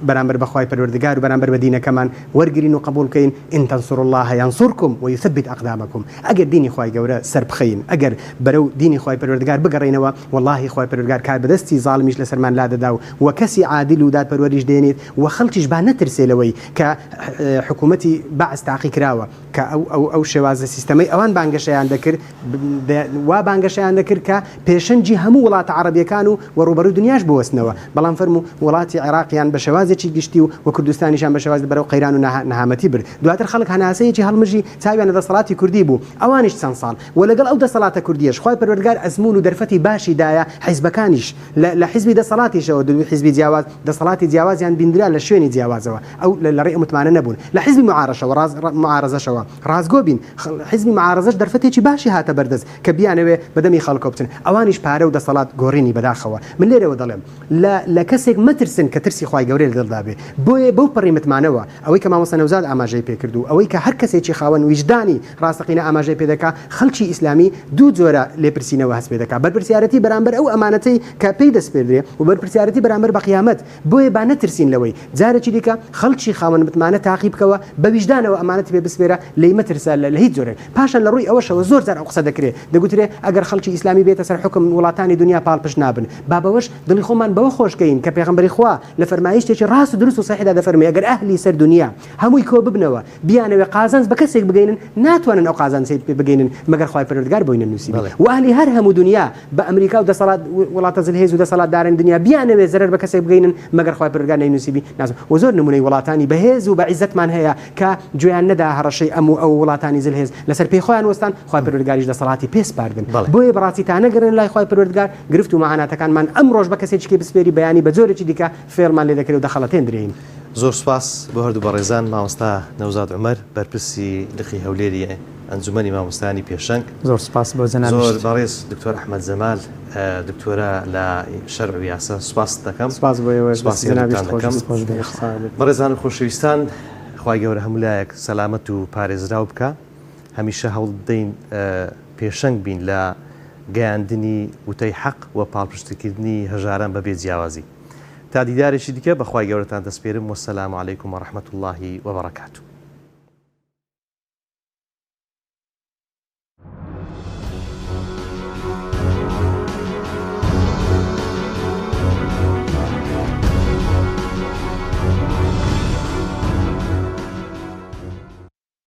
بەرامبەر بەخوای پەروەردگار و بەرامبەر بە دینەکەمان وەرگرین و قبول بکەین ئین تەنسوڕوا الله یەنسوڕکم ویثبت ئەقدامەکم ئەگەر دینی خوای گەورە سەر بخەین ئەگەر بەرەو دینی خوای پەروەردگار بگەڕێنەوە واللهی خوای پەروەردگار کار بەدەستی زاڵمیش لەسەرمان لا دەدا و کەسی عادل و دادپەروەریش دێنێت و خەڵکیش با نەترسێلەوەی کە حکوومەتی بەعس تاقی کراوە کە ئەو شێوازە سیستەمەی ئەوان بانگەشەیان دەکرد وا بانگەشەیان دەکرد کە پێشەنجی هەموو وڵاتە عەرەبیەکان و وەڕوبەرو دنیاش بوەستنەوە بەڵام فەرموو وڵاتی عێراقیان بە شێوازێکی گشتی و کوردستانیشان بە شێواز بەرەو قەیران و نەهامەتی برد دواتر خەڵک هەناسەیەکی هەڵمژی چاویان لە دەسەڵاتی کوردی بوو ئەوانیش چەند ساڵ و لەگەڵ ئەو دەسەڵاتە کوردیش خوای پەروەردگار ئەزمون و دەرفەتی باشی دایە حیزبەکانیش لە حیزبی دەسەڵاتیشەوە دوو حیزبی جیاواز دەسەڵاتی جیاوازیان بیندرا لە شوێنی جیاوازەوە ئەو لە ڕێی متمانە نەبوون لە حیزبی معارەزەشەوە ڕازگۆ بین حیزبی معارەزەش دەرفەتێکی باشی هاتە بەردەست کە بیانەوێ بەدەمی خەڵکە بچن ئەوانیش پارە و دەسەڵات گۆڕینی بەداخەوە من لێرەوە دەڵێم لە کەسێک مەترسن کە ترسی خوای گەورەی لەگەڵدا بێ بۆیە بەو پەڕیمتمانەوە ئەوەی کە مامۆستا نەوزاد ئاماژەی پێکردو ئەوەی کە هەر کەسێکی خاوەن ویژدانی ڕاستەقینە ئاماژەی پێ دەکا خەڵکی ئیسلامی دوو جۆرە لێپرسینەوە هەست پێ دەکا بەرپرسیارەتی بەرامبەر ئەو ئەمانەتەی کە پێی دەست پێدرێ و بەرپرسیارەتی بەرامبەر بە قیامەت بۆیە با نەترسین لەوەی جارێکی دیکە خەڵکی خاوەن متمانە تاقی بکەوە بە ویژدانەوە ئەمانەت پێ بسپێرە لێی مەترسە لە هیچ جۆرێک پاشان لە ڕووی ئەوەشەوە زۆر جار ئەو قسە دەکرێت دەگوترێ ئەگەر خەڵکی ئیسلامی بێتە سەر حکم وڵاتانی دنیا پاڵپشت نابن بابەوەش دڵی خۆمان بەوە خۆشکەین کە پێغەمبەری خوا لە فەرمایشتێکی ڕاست و دروست و صحیحدا دەفەرمێ ئەگەر ئەهلی سەر دنیا هەمووی کۆ ببنەوە بیانەوێ قازانج بە کەسێک بگەینن ناتوانن ئەو قازانج بگەینن مەگەر خوای پەروەردگار بۆینە نووسیبی و ئەهلی هەر هەموو دنیا بە ئەمریکا و دەسەڵات وڵاتە جلهێز و دەسەڵاتداران دنیا بیانەوێ زەرەر بە کەسێک بگەینن مەگەر خوای پەروەردگار نەینووسیبی نازم و زۆر نمونەی وڵاتانی بەهێز و بە عیزەتمان هەیە کە گوێیان نەدا هەڕەشەی ئەو وڵاتانی جلهێز لەسەر پێی خۆیان وەستان خوای پەروەردگاریش دەسەڵاتی پێسپاردن بۆیە بەڕاستی تا نەگەڕن لای خوای پەروەردگار گرفت و مەعاناتەکانمان ئەم ڕۆژ بە کەسێکی بسپێری بەیانی بە جۆرێکی دیکە فێڵمان لێ دەکرێت و دەخەڵەتێنرێین زۆر سپاس بۆ هەردوو بەڕێزان مامۆستا نەوزاد عومەر بەرپرسی لقی هەولێری ئەنجومەنی مامۆستانی پێشەنگ زۆر سپاس بۆ جەناب زۆر بەڕێز دکتۆر ئەحمەد زەمال دکتۆرە لە شەرع و یاسا سپاس دەکەم سپاس بۆ بەڕێزان و خۆشەویستان خوای گەورە هەمولایەک سەلامەت و پارێزراو بکە هەمیشە هەوڵ بدەین پێشەنگ بین لە گەیاندنی وتەی حەق و پاڵپشتکردنی هەژاران بەبێ جیاوازی تا دیدارێکی دیکە بەخوای گەورەتان دەسپێرم وەسەلام عەلەیکوم وەڕەحمەتوڵڵاهی وەبەڕەکاتوو